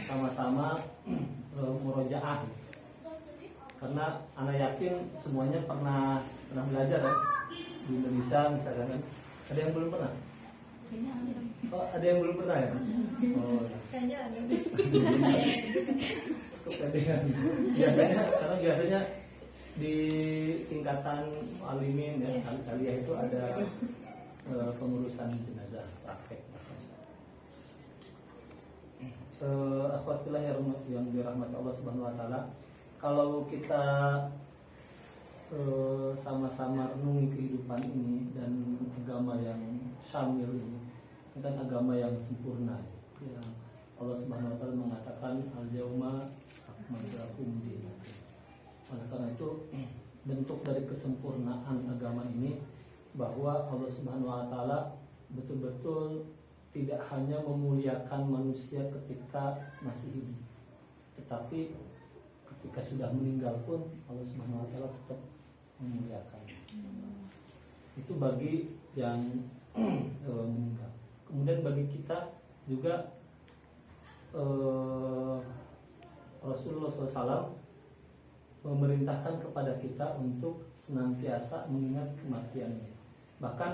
sama-sama murojaah. Karena anak yakin semuanya pernah belajar kan di Indonesia misalkan kan. Ada yang belum pernah? Oh, ada yang belum pernah ya? Oh. Kayaknya ada. Kepedean. Karena biasanya di tingkatan alimin ya, aliyah itu ada pengurusan jenazah praktek. Akhwatillah yang dirahmati Allah Subhanahu wa taala, kalau kita sama-sama renungi kehidupan ini dan agama yang syamil ini kan agama yang sempurna ya. Allah Subhanahu wa taala mengatakan al-yauma akmaltu lakum dinakum. Oleh karena itu bentuk dari kesempurnaan agama ini bahwa Allah Subhanahu wa taala betul-betul tidak hanya memuliakan manusia ketika masih hidup, tetapi ketika sudah meninggal pun Allah Subhanahu wa taala tetap memuliakan. Itu bagi yang meninggal. Kemudian bagi kita juga Rasulullah SAW memerintahkan kepada kita untuk senantiasa mengingat kematiannya. Bahkan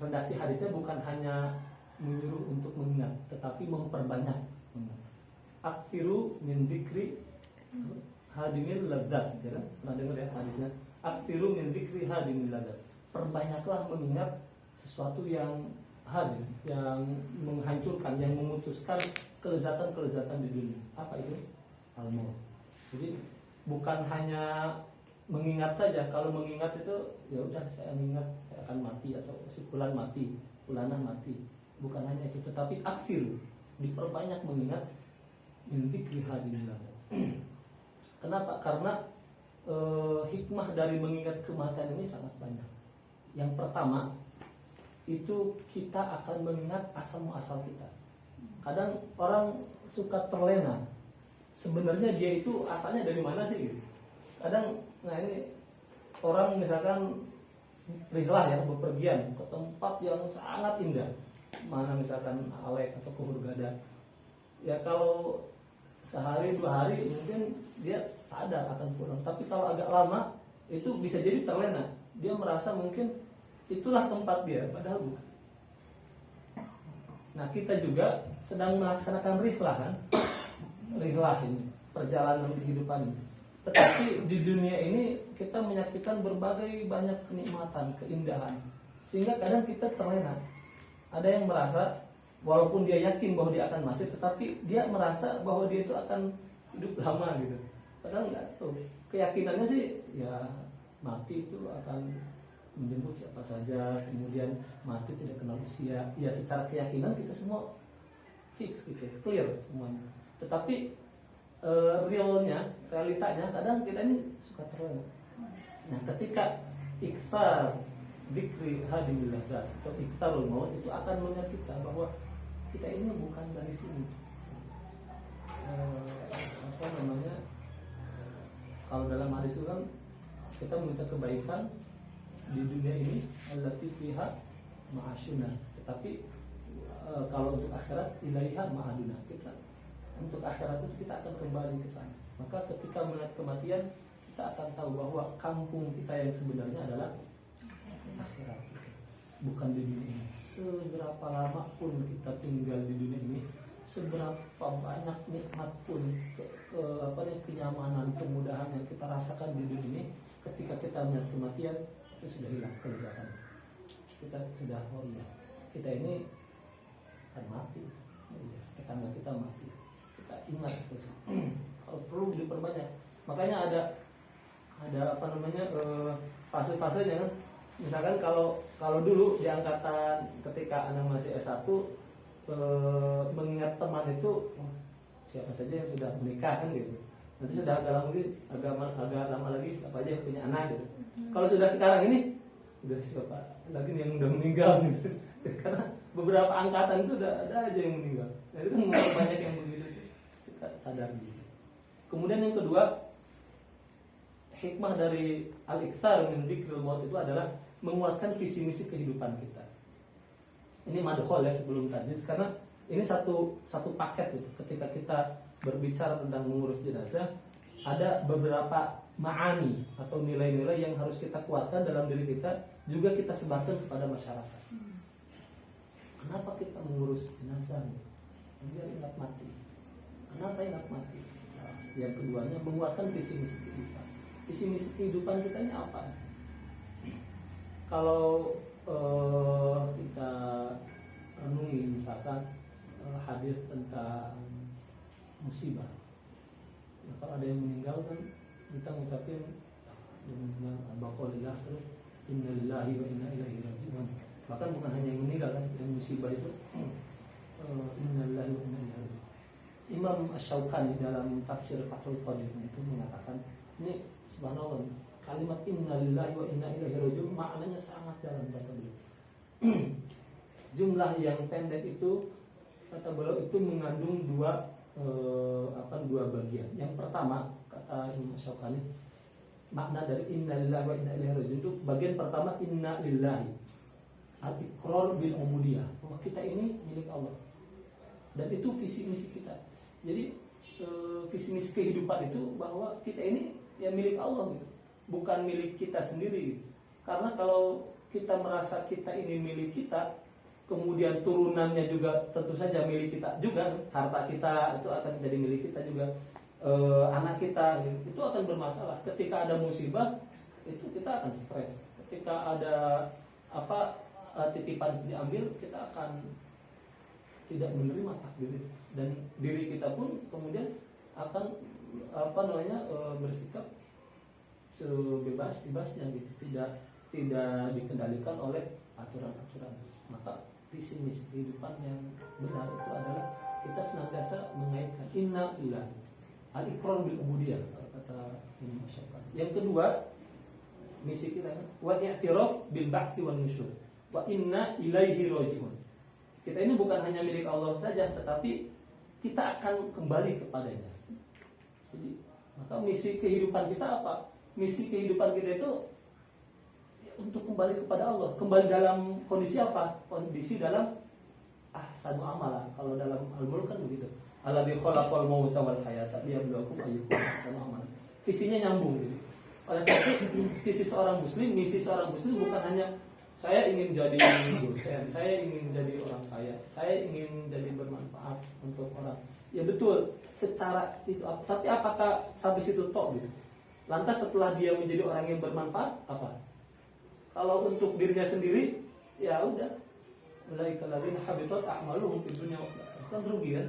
redaksi hadisnya bukan hanya menyuruh untuk mengingat, tetapi memperbanyak mengingat. Aksiru min dzikri hadimil ladzat, ya kan? Pernah dengar ya hadisnya? Aksiru min dzikri hadimil ladzat. Perbanyaklah mengingat sesuatu yang hadim, yang menghancurkan, yang memutuskan kelezatan-kelezatan di dunia. Apa itu? Al-maut. Jadi bukan hanya mengingat saja. Kalau mengingat itu ya udah saya mengingat saya akan mati atau si fulan mati, fulanah mati. Bukan hanya itu, tetapi aksir diperbanyak mengingat min dzikri hadimil ladzat. Kenapa? Karena hikmah dari mengingat kematian ini sangat banyak. Yang pertama itu kita akan mengingat asal muasal kita. Kadang orang suka terlena. Sebenarnya dia itu asalnya dari mana sih? Gitu. Kadang, nah ini orang misalkan rihlah ya, bepergian ke tempat yang sangat indah, mana misalkan Alek atau ke Hurghada. Ya kalau sehari 2 hari mungkin dia sadar akan pulang. Tapi kalau agak lama itu bisa jadi terlena. Dia merasa mungkin itulah tempat dia, padahal bukan. Nah kita juga sedang melaksanakan rihlah kan, rihlah ini, perjalanan kehidupan ini. Tetapi di dunia ini kita menyaksikan berbagai banyak kenikmatan, keindahan, sehingga kadang kita terlena. Ada yang merasa walaupun dia yakin bahwa dia akan mati, tetapi dia merasa bahwa dia itu akan hidup lama gitu. Padahal nggak tahu. Keyakinannya sih ya mati itu akan menjemput siapa saja, kemudian mati tidak kenal usia. Ya secara keyakinan kita semua fix gitu, clear semuanya. Tetapi realitanya kadang kita ini suka terlena. Nah ketika iksar dzikri hadimil ladzat atau iksarul maut itu akan mengingat kita bahwa kita ini bukan dari sini. Apa namanya? Kalau dalam hadis itu kan kita meminta kebaikan di dunia ini allati fiha ma'asyuna, tetapi kalau untuk akhirat ilaiha ma'aduna. Kita untuk akhirat itu kita akan kembali ke sana. Maka ketika melihat kematian kita akan tahu bahwa kampung kita yang sebenarnya adalah akhirat, bukan di dunia ini. Seberapa lama pun kita tinggal di dunia ini, seberapa banyak nikmat pun kenyamanan, kemudahan yang kita rasakan di dunia ini, ketika kita melihat kematian itu sudah hilang kelezatan. Kita sudah kita ini akan mati. Tetangga kita mati. Kita ingat terus. Kalau perlu diperbanyak. Makanya ada apa namanya fase-fasenya kan. Misalkan kalau dulu di angkatan ketika anak masih S1 mengingat teman itu siapa saja yang sudah menikah kan gitu. Nanti sudah agak lama lagi siapa aja yang punya anak gitu. Kalau sudah sekarang ini udah siapa lagi yang udah meninggal gitu. Karena beberapa angkatan itu udah ada aja yang meninggal. Jadi kan banyak yang begitu. Kita sadar gitu. Kemudian yang kedua, hikmah dari al-iktsar min dzikril maut itu adalah menguatkan visi misi kehidupan kita. Ini madkhol ya sebelum tadi, karena ini satu paket gitu. Ketika kita berbicara tentang mengurus jenazah, ada beberapa ma'ani atau nilai-nilai yang harus kita kuatkan dalam diri kita, juga kita sebarkan kepada masyarakat. Kenapa kita mengurus jenazah? Biar ingat mati. Kenapa ingat mati? Nah, yang keduanya, menguatkan visi misi kehidupan. Visi misi kehidupan kita ini apa? Kalau kita renungi misalkan hadis tentang musibah, ya, kalau ada yang meninggal kan kita ngucapin dengan baqaulillah, terus innalillahi wa inna ilaihi raji'un. Bahkan bukan hanya yang meninggal kan, yang musibah itu innalillahi wa inna ilaihi raji'un. Imam Asy-Syaukani dalam tafsir Fathul Qadir itu mengatakan, ini subhanallah, kalimat innalillahi wa inna ilaihi raji'un maknanya sangat dalam kata beliau. Jumlah yang pendek itu, kata beliau, itu mengandung dua bagian. Yang pertama, kata Imam Asy-Syaukani, makna dari innalillahi wa inna ilaihi raji'un itu bagian pertama, inna lillahi, al-iqrar bil ubudiyah, bahwa kita ini milik Allah, dan itu visi misi kita. Jadi visi misi kehidupan itu bahwa kita ini ya milik Allah gitu, bukan milik kita sendiri. Karena kalau kita merasa kita ini milik kita, kemudian turunannya juga tentu saja milik kita juga, harta kita itu akan menjadi milik kita juga, anak kita itu akan bermasalah. Ketika ada musibah itu kita akan stres. Ketika ada titipan diambil, kita akan tidak menerima takdir, dan diri kita pun kemudian akan bersikap sebebas-bebasnya gitu, tidak dikendalikan oleh aturan-aturan. Maka visi misi kehidupan yang benar itu adalah kita senantiasa mengaitkan inna lillahi, al-iqrar bil ubudiyah, kata Imam Asy-Syaukani. Yang kedua, misi kita wa i'tiraf bil ba'tsi wan nusyur wa inna ilaihi raji'un. Kita ini bukan hanya milik Allah saja, tetapi kita akan kembali kepadanya. Jadi, maka misi kehidupan kita apa? Misi kehidupan kita itu ya, untuk kembali kepada Allah. Kembali dalam kondisi apa? Kondisi dalam ahsanu amala. Kalau dalam Al-Mulk kan begitu. Alladzi khalaqal mauta wal hayata liyabluwakum ayyukum ahsanu amala. Visinya nyambung gitu. Oleh karena itu, misi seorang muslim bukan hanya saya ingin jadi dosen, saya ingin jadi orang kaya, saya ingin jadi bermanfaat untuk orang. Ya betul, secara itu. Tapi apakah sampai situ tok gitu? Lantas setelah dia menjadi orang yang bermanfaat, apa? Kalau untuk dirinya sendiri, ya udah. Ulaika alladziina habitat a'maluhum fid dunya wal akhirah. Kan rugi kan?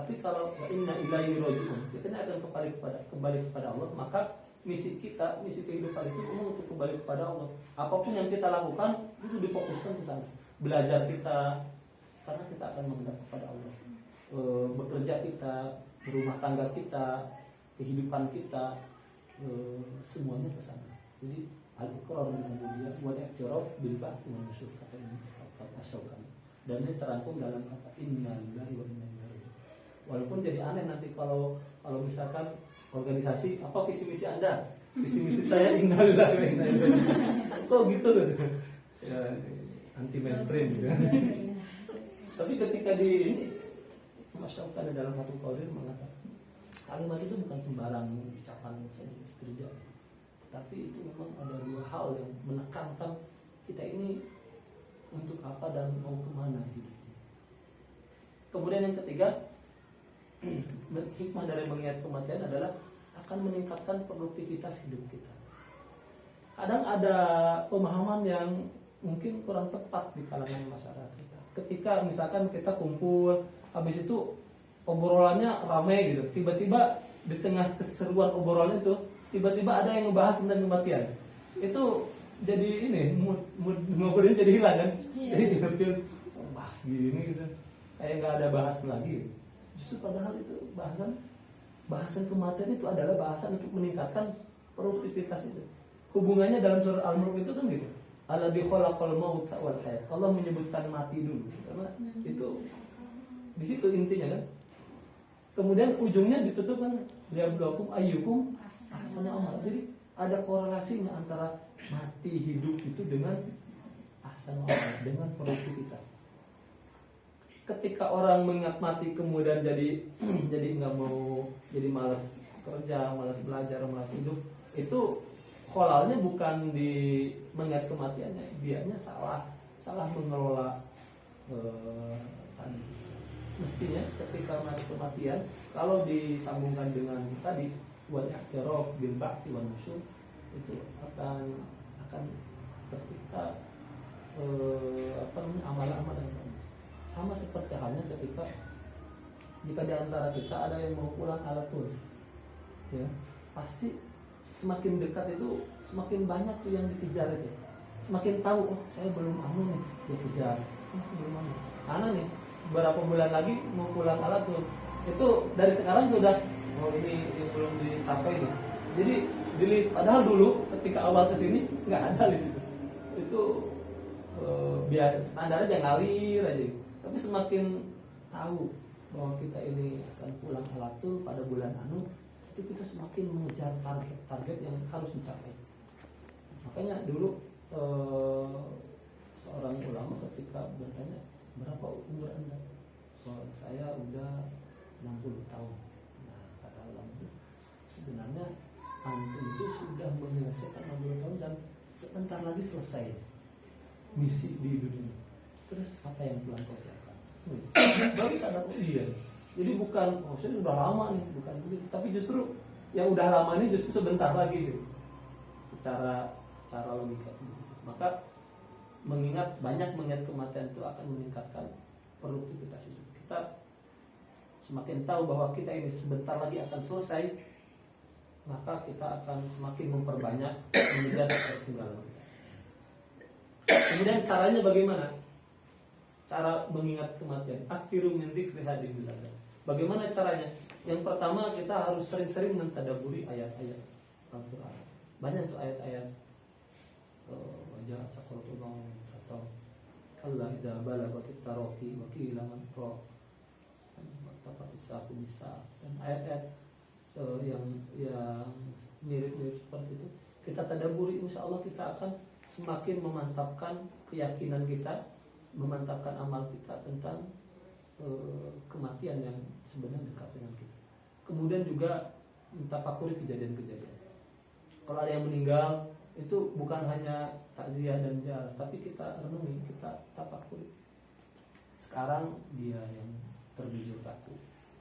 Tapi kalau wa inna ilaihi raji'un, kita akan kembali kepada Allah, maka misi kehidupan itu umum untuk kembali kepada Allah. Apapun yang kita lakukan itu difokuskan ke sana. Belajar kita karena kita akan menghadap kepada Allah. Bekerja kita, berumah tangga kita, kehidupan kita, semuanya ke sana. Jadi al-iqrar bil ubudiyah wa i'tiraf bil ba'tsi wan nusyur, kata ini Asy-Syaukani. Dan ini terangkum dalam kata inna lillahi wa inna ilaihi raji'un. Walaupun jadi aneh nanti kalau misalkan organisasi, apa visi misi Anda? Visi misi saya innalillahi wa inna ilaihi raji'un. Kok gitu loh? Ya, anti mainstream gitu. Tapi ketika di ini masyarakat dalam satu qadir mengatakan kalimat itu bukan sembarang ucapan saja, tapi itu memang ada dua hal yang menekankan kita ini untuk apa dan mau kemana hidupnya. Kemudian yang ketiga, hikmah dari mengingat kematian adalah akan meningkatkan produktivitas hidup kita. Kadang ada pemahaman yang mungkin kurang tepat di kalangan masyarakat kita. Ketika misalkan kita kumpul, habis itu obrolannya ramai gitu, tiba-tiba di tengah keseruan obrolan itu tiba-tiba ada yang ngebahas tentang kematian. Itu jadi ini mood ngobrolnya jadi hilang kan? Jadi diambil bahas gini gitu, kayak nggak ada bahas lagi. Justru padahal itu bahasan kematian itu adalah bahasan untuk meningkatkan produktivitas itu. Hubungannya dalam surah Al-Mulk itu kan gitu. Alladzi khalaqal mauta wal hayat. Allah menyebutkan mati dulu karena itu di situ intinya kan. Kemudian ujungnya ditutup kan liyabluwakum ayyukum ahsanu amala. Jadi ada korelasinya antara mati hidup itu dengan ahsanu amala, dengan produktivitas. ketika orang mengingat mati kemudian jadi jadi nggak mau, jadi malas kerja, malas belajar, malas hidup, itu kholalnya bukan di mengingat kematiannya, dianya salah mengelola tadi. Mestinya ketika mati kematian, kalau disambungkan dengan tadi wal i'tiraf bil ba'ti wan nusyur, itu akan tercipta amalan-amalan yang bagus. Sama seperti halnya ketika jika di antara kita ada yang mau pulang alatul, ya pasti semakin dekat itu semakin banyak tuh yang dikejar itu, semakin tahu, oh saya belum nih, dia kejar, masih belum karena nih beberapa bulan lagi mau pulang alatul, itu dari sekarang sudah, oh ini belum dicapai nih, jadi di list. Padahal dulu ketika awal kesini nggak ada list itu biasa standarnya ngalir aja, tapi semakin tahu bahwa kita ini akan pulang alatul pada bulan anu, itu kita semakin mengejar target yang harus dicapai. Makanya dulu seorang ulama ketika bertanya, berapa umur Anda? Oh, saya udah 60 tahun. Nah, kata ulama itu, sebenarnya antum itu sudah menyelesaikan 60 tahun dan sebentar lagi selesai misi di dunia. Terus apa yang Tuhan kau siapkan? Baru sadar, oh iya. Jadi bukan, oh saya udah lama nih, bukan begitu. Tapi justru yang udah lama ini justru sebentar lagi, gitu. Secara logika. Maka mengingat kematian itu akan meningkatkan produktivitas hidup kita. Semakin tahu bahwa kita ini sebentar lagi akan selesai, maka kita akan semakin memperbanyak mengejar ketertinggalan kita. Kemudian caranya bagaimana? Cara mengingat kematian. Aktsiru min dzikri hadhil ladzat. Bagaimana caranya? Yang pertama, kita harus sering-sering mentadabburi ayat-ayat Al-Qur'an. Banyak tuh ayat-ayat wajah sakaratul maut atau kalla idza balagatit taraqi wa qila man raq, tafatis saku bisa, dan ayat-ayat yang mirip-mirip seperti itu kita tadabburi, insya Allah kita akan semakin memantapkan keyakinan kita, memantapkan amal kita tentang kematian yang sebenarnya dekat dengan kita. Kemudian juga mentafakuri kejadian-kejadian. Kalau ada yang meninggal, itu bukan hanya takziah dan ziarah, tapi kita renungi, kita tafakuri. Sekarang dia yang terbujur kaku,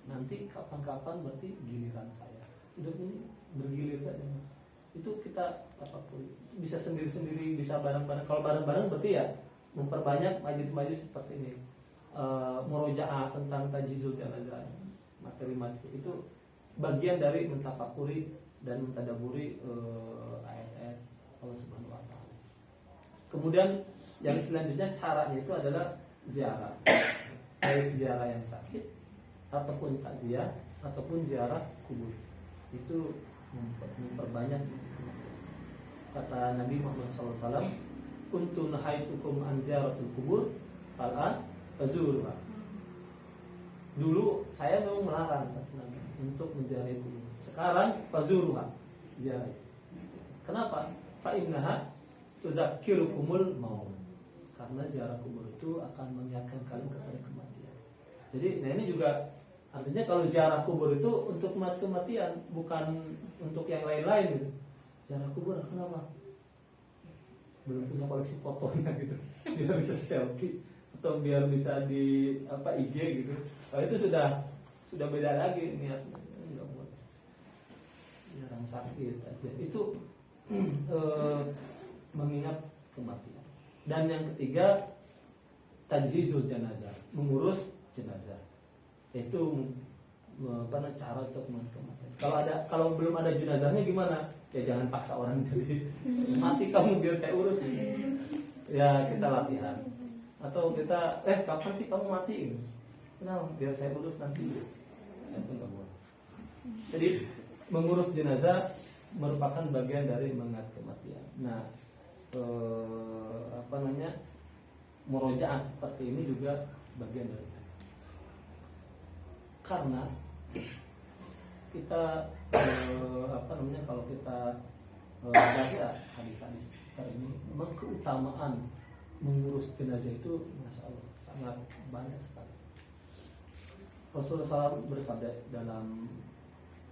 nanti kapan-kapan berarti giliran saya. Hidup ini bergilir saja. Itu kita tafakuri. Bisa sendiri-sendiri, bisa bareng-bareng. Kalau bareng-bareng berarti ya memperbanyak majelis-majelis seperti ini. Murojaah tentang tajhizul janazah, materi-materi itu bagian dari mentafakuri dan mentadaburi ayat-ayat Allah Subhanahu wa taala. Kemudian yang selanjutnya caranya itu adalah ziarah. Baik ziarah yang sakit ataupun takziah ataupun ziarah kubur. Itu memperbanyak. Kata Nabi Muhammad SAW, kuntu nahaitukum an ziyaratul kubur fal'an fazuruha. Dulu saya memang melarang untuk menziarahi kubur. Sekarang fazuruha, ziarah. Kenapa? Fa innaha tudzakkirukumul maut. Karena ziarah kubur itu akan mengingatkan kalian kepada kematian. Jadi, nah ini juga artinya kalau ziarah kubur itu untuk kematian, bukan untuk yang lain-lain gitu. Ziarah kubur kenapa? Belum punya koleksi fotonya gitu. Biar bisa selfie atau biar bisa di IG gitu. Kalau itu sudah beda lagi niatnya. Enggak buat orang sakit aja. Itu mengingat kematian. Dan yang ketiga, tajhizul janazah, mengurus jenazah. Itu cara untuk mengingat kematian. Kalau belum ada jenazahnya gimana? Ya jangan paksa orang jadi mati kamu biar saya urus. Ya kita latihan. Atau kita kapan sih kamu mati? Kenapa? Biar saya urus nanti. Itu enggak boleh. Jadi mengurus jenazah merupakan bagian dari mengingat kematian. Nah, murojaah seperti ini juga bagian dari itu. Karena kita kalau kita baca hadis-hadis seperti ini, memang keutamaan mengurus jenazah itu masya Allah sangat banyak sekali. Rasulullah SAW bersabda dalam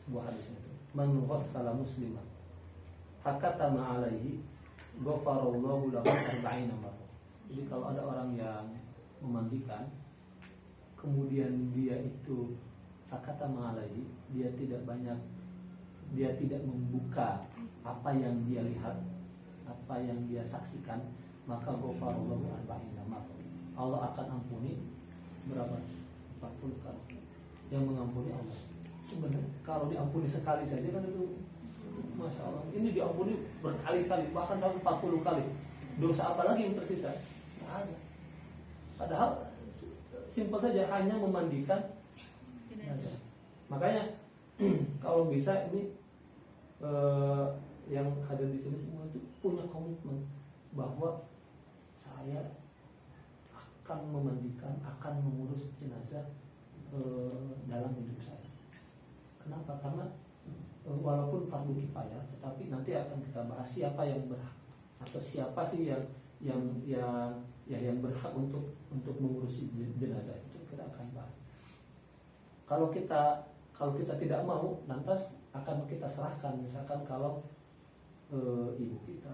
sebuah hadis itu, man ghassala musliman fakatama alaihi ghafarallahu lahu 40 marrah. Jadi kalau ada orang yang memandikan kemudian dia itu fakatama alaihi, dia tidak membuka apa yang dia lihat, apa yang dia saksikan, maka ghafarallahu 40 marrah. Allah akan ampuni berapa? 40 kali. Yang mengampuni Allah. Sebenarnya kalau diampuni sekali saja kan itu Masya Allah. Ini diampuni berkali-kali, bahkan sampai 40 kali. Dosa apa lagi yang tersisa? Tidak ada. Padahal simpel saja, hanya memandikan jenazah. Makanya kalau bisa ini yang hadir di sini semua itu punya komitmen bahwa saya akan memandikan, akan mengurus jenazah dalam hidup saya. Kenapa? Karena walaupun fardu kifayah, tetapi nanti akan kita bahas siapa yang berhak atau siapa sih yang berhak untuk mengurusi jenazah itu, kita akan bahas. Kalau kita tidak mau, lantas akan kita serahkan. Misalkan kalau ibu kita,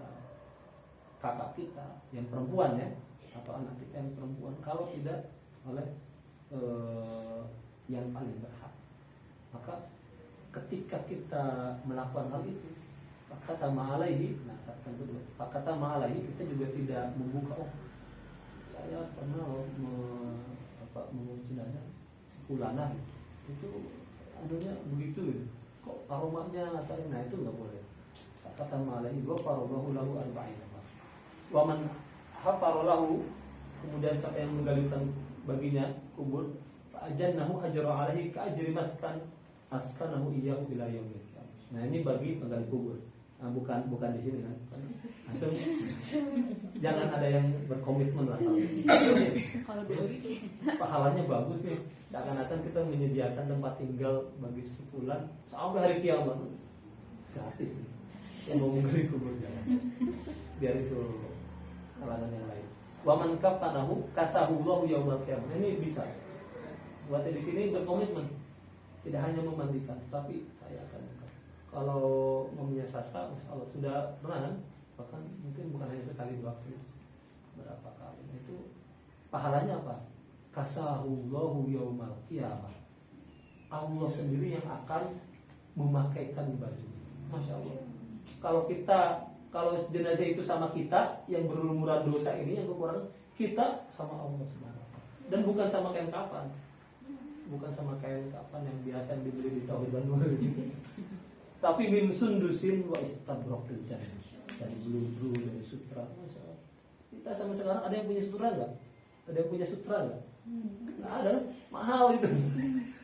kakak kita yang perempuan ya, atau anak kita yang perempuan, kalau tidak oleh yang paling berhak, maka ketika kita melakukan hal itu, fakata ma'alaihi, nah saat kedua, fakata ma'alaihi, kita juga tidak membuka, saya pernah mengurus jenazah si fulanah itu anunya begitu, kok aromanya atau nah itu nggak boleh. Fakata ma'alaihi ghafarallahu lahu 40 wa man hafarolahu, kemudian siapa yang menggalikan baginya kubur, fa'ajannahu ajra alaihi ka'ajri askanahu iyyahu ila yaumil qiyamah. Nah ini bagi penggali kubur. Nah, bukan di sini kan. Itu jangan ada yang berkomitmen lah kalau begitu. Pahalanya bagus nih. Seakan-akan kita menyediakan tempat tinggal bagi sebulan sampai hari kiamat. Gratis nih. Yang mau menggali kubur jangan. Biar itu kalangan yang lain. Wa man kafanahu kasahullahu yaumal qiyamah. Ini bisa. Buat di sini berkomitmen. Tidak hanya memandikan, tetapi saya akan kalau mau menyasar, insya Allah sudah pernah kan? Bahkan mungkin bukan hanya sekali dua kali, berapa kali. Itu pahalanya apa? Kasahullahu yaumal qiyamah. Allah sendiri yang akan memakaikan baju. Masya Allah. Kalau jenazah itu sama kita yang berlumuran dosa ini, yang kekurangan, kita sama Allah Subhanahu. Dan bukan sama kain kafan. Bukan sama kain kapan yang biasa dibeli di Tauhid Banur tapi min sundusin wa istabraqil jannah, dari bulu-bulu, dari sutra. Masya Allah. Kita sama sekarang ada yang punya sutra nggak? Ada yang punya sutra nggak? Nggak ada, mahal itu.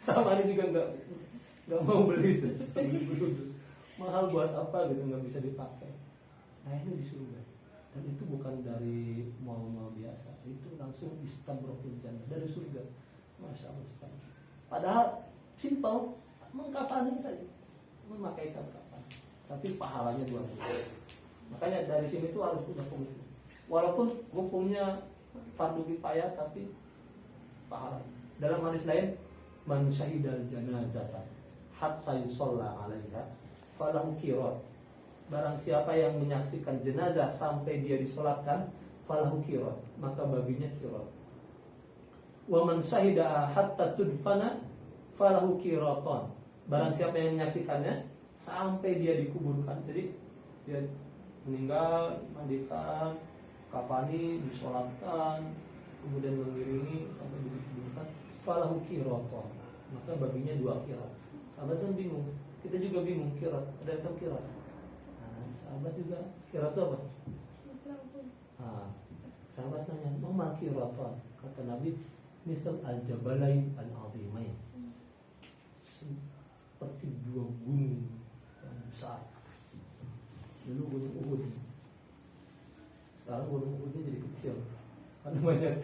Sama ada juga nggak mau beli bulu-bulu. Mahal buat apa gitu, nggak bisa dipakai. Nah ini di surga, dan itu bukan dari mal-mal biasa, itu langsung istabraqil jannah, dari surga. Masya Allah sekali. Padahal simpel, mengkafani saja, memakaikan kafan, tapi pahalanya luar biasa. Makanya dari sini itu harus punya komitmen. Walaupun hukumnya fardu kifayah, tapi pahalanya. Dalam hadis lain, man syahidal janazata hatta yusalla 'alaiha falahu qirat. Barang siapa yang menyaksikan jenazah sampai dia disolatkan, falahu qirat, maka baginya qirat. Wa man syahida hatta tudfana falahu qiraton. Barang siapa yang menyaksikannya sampai dia dikuburkan, jadi dia meninggal, mandikan, kafani, disolatkan, kemudian mengiringi sampai dikuburkan, falahu qiraton, maka baginya 2 qirat. Sahabat kan bingung, kita juga bingung qirat, ada yang tahu qirat? Nah, sahabat juga qirat itu apa? Sahabat nanya, "Mama qiraton?" Kata Nabi, misal al-jabalain al-azimain, seperti 2 gunung yang besar. Dulu gunung Uhud, sekarang gunung Uhudnya jadi kecil karena banyak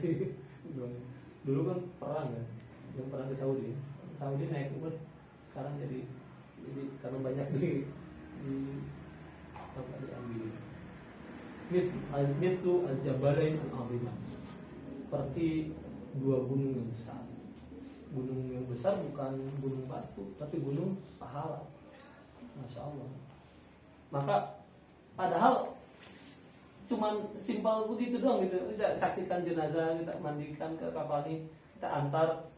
dulu kan perang kan, yang perang ke Saudi naik Uhud, sekarang jadi karena banyak di apa diambil. Mithlu al-jabalain al-azimain, seperti 2 gunung yang besar. gunung yang besar bukan gunung batu, tapi gunung pahala. Masya Allah. Maka padahal cuman simpel begitu doang gitu. Kita saksikan jenazah, kita mandikan ke kafani, kita antar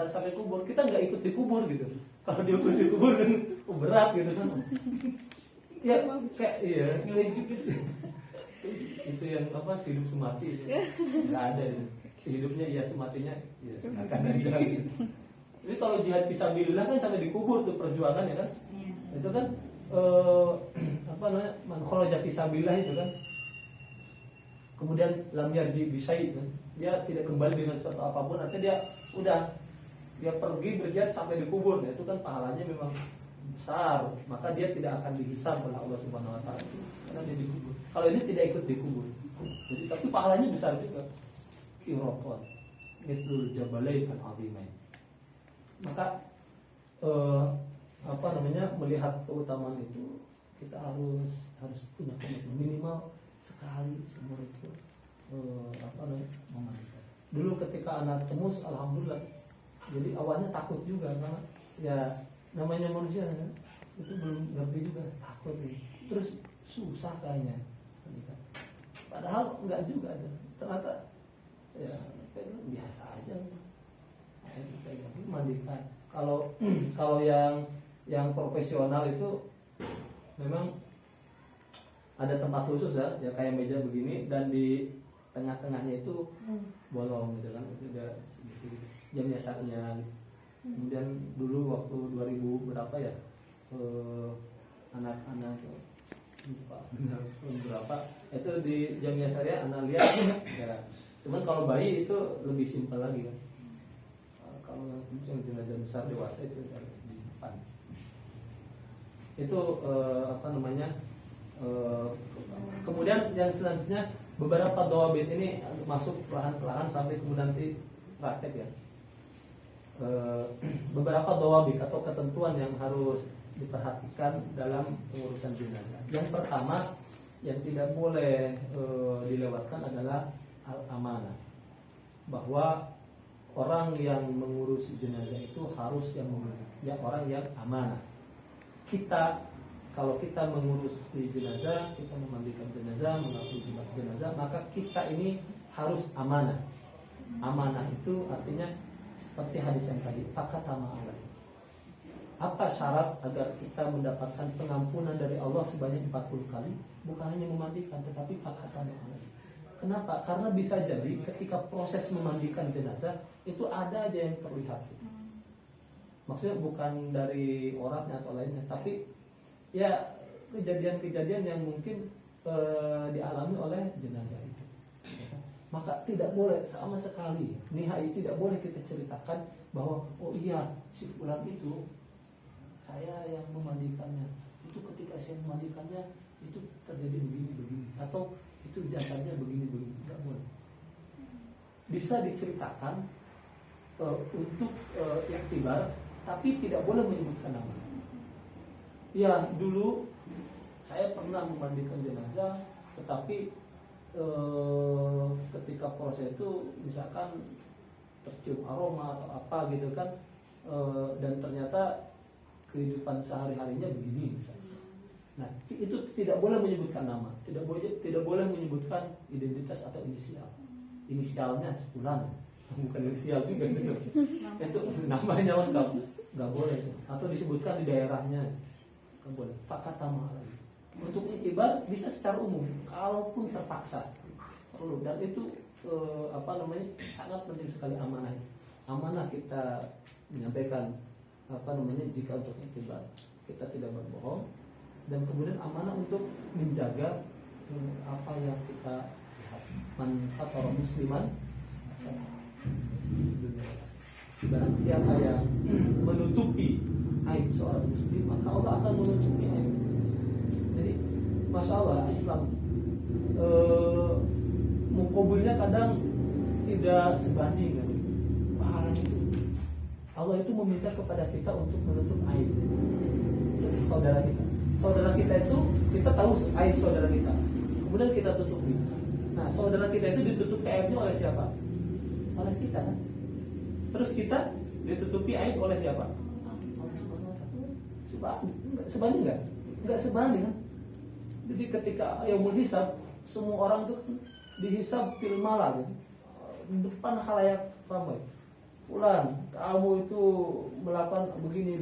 sampai kubur. Kita nggak ikut dikubur gitu. Kalau dia ikut dikubur kan berat gitu kan. Ya kayak iya gitu. Itu yang apa, hidup semati nggak ada itu. Hidupnya iya, sematinya iya, silakan aja gitu. Jadi kalau jihad fisabilillah kan sampai dikubur tuh perjuangan ya kan. Itu kan apa namanya, man kharaja fisabilillah itu kan. Kemudian lam yarji bisai kan. Dia tidak kembali dengan sesuatu apapun, artinya dia pergi berjihad sampai dikubur. Itu kan pahalanya memang besar, maka dia tidak akan dihisab oleh Allah Subhanahu wa taala karena dia dikubur. Kalau ini tidak ikut dikubur. Jadi tapi pahalanya besar juga. Qiraton mithlul jabalain al-azimain. Maka apa namanya, melihat keutamaan itu kita harus punya komitmen minimal sekali seumur itu apa namanya, memandikan. Dulu ketika anak temus, alhamdulillah. Jadi awalnya takut juga karena ya namanya manusia kan, itu belum ngerti juga, takut nih. Terus susah kayaknya. Padahal enggak juga, ternyata ya biasa aja. Mandikan. Kalau yang profesional itu memang ada tempat khusus ya kayak meja begini, dan di tengah-tengahnya itu bolong gitu kan, itu udah segi-segi jam nyasarnya. Kemudian dulu waktu 2000 berapa ya, anak-anak lupa berapa itu di Jamiah Syariah anak lihat ya. Cuman kalau bayi itu lebih simpel lagi kan. Kalau yang jenazah besar dewasa itu di depan. Itu apa namanya? Kemudian yang selanjutnya beberapa dawabit ini masuk perlahan-perlahan sampai kemudian nanti praktek ya. Beberapa dawabit atau ketentuan yang harus diperhatikan dalam pengurusan jenazah. Yang pertama yang tidak boleh dilewatkan adalah al-amanah, bahwa orang yang mengurus jenazah itu harus orang yang amanah. Kalau kita mengurusi jenazah, kita memandikan jenazah, mengangkut jenazah, maka kita ini harus amanah. Amanah itu artinya seperti hadis yang tadi, fakatama alaihi. Apa syarat agar kita mendapatkan pengampunan dari Allah sebanyak 40 kali? Bukan hanya memandikan, tetapi fakatama alaihi. Kenapa? Karena bisa jadi ketika proses memandikan jenazah itu ada aja yang terlihat. Maksudnya bukan dari orangnya atau lainnya, tapi ya kejadian-kejadian yang mungkin dialami oleh jenazah itu. Maka tidak boleh sama sekali nihai, tidak boleh kita ceritakan bahwa oh iya si fulan itu saya yang memandikannya, itu ketika saya memandikannya itu terjadi begini atau itu jasadnya begini, tidak boleh. Bisa diceritakan untuk iktibar, tapi tidak boleh menyebutkan nama. Ya dulu saya pernah memandikan jenazah, tetapi ketika proses itu misalkan tercium aroma atau apa gitu kan, dan ternyata kehidupan sehari-harinya begini misalnya. Nah itu tidak boleh menyebutkan nama, tidak boleh menyebutkan identitas atau inisialnya sebulan, bukan inisial juga gitu. Itu namanya lengkap, nggak boleh. Atau disebutkan di daerahnya, nggak boleh. Fakatama lagi. Untuk iktibar bisa secara umum, kalaupun terpaksa perlu. Dan itu apa namanya, sangat penting sekali amanah. Amanah kita menyampaikan apa namanya, jika untuk iktibar kita tidak berbohong, dan kemudian amanah untuk menjaga apa yang kita lihat. Man satara musliman, barang siapa yang menutupi aib seorang muslim, maka Allah akan menutupi aib. Jadi masya Allah, Islam mukobulnya kadang tidak sebanding kan? Pahalanya itu Allah itu meminta kepada kita untuk menutup aib saudara kita. Saudara kita itu, kita tahu aib saudara kita, kemudian kita tutupi. Nah saudara kita itu ditutup aibnya oleh siapa? Oleh kita kan. Terus kita Ditutupi aib oleh siapa? Allah Subhanahu wa taala. Sebanding enggak? Enggak sebanding kan? Jadi ketika yaumul hisab, semua orang itu dihisab fil mala gitu. Depan khalayak ramai. Fulan, kamu itu melakukan begini,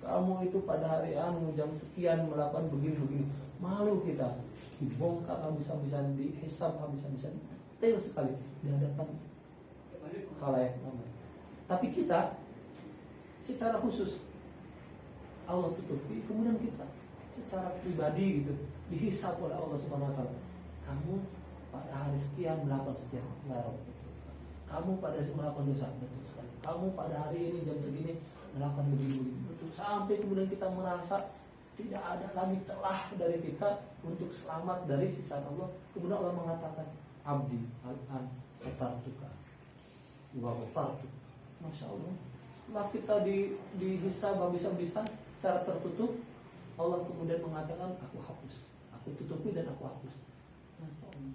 kamu itu pada hari anu jam sekian melakukan begini. Malu kita, dibongkar habis-habisan, dihisab habis-habisan, detail sekali di hadapan khalayak ramai. Tapi kita secara khusus Allah tutupi, kemudian kita secara pribadi gitu dihisab oleh Allah Subhanahu wa taala. Kamu pada hari sekian melakukan sekian, ya Rabb. Kamu pada hari melakukan dosa, betul sekali. Kamu pada hari ini jam segini melakukan begini, betul. Sampai kemudian kita merasa tidak ada lagi celah dari kita untuk selamat dari siksa Allah. Kemudian Allah mengatakan, Abdi al-an satartuka wa ghafartu. Masya Allah. Setelah kita dihisab habis-habisan secara tertutup, Allah kemudian mengatakan, aku hapus, aku tutupi dan aku hapus. Masya Allah.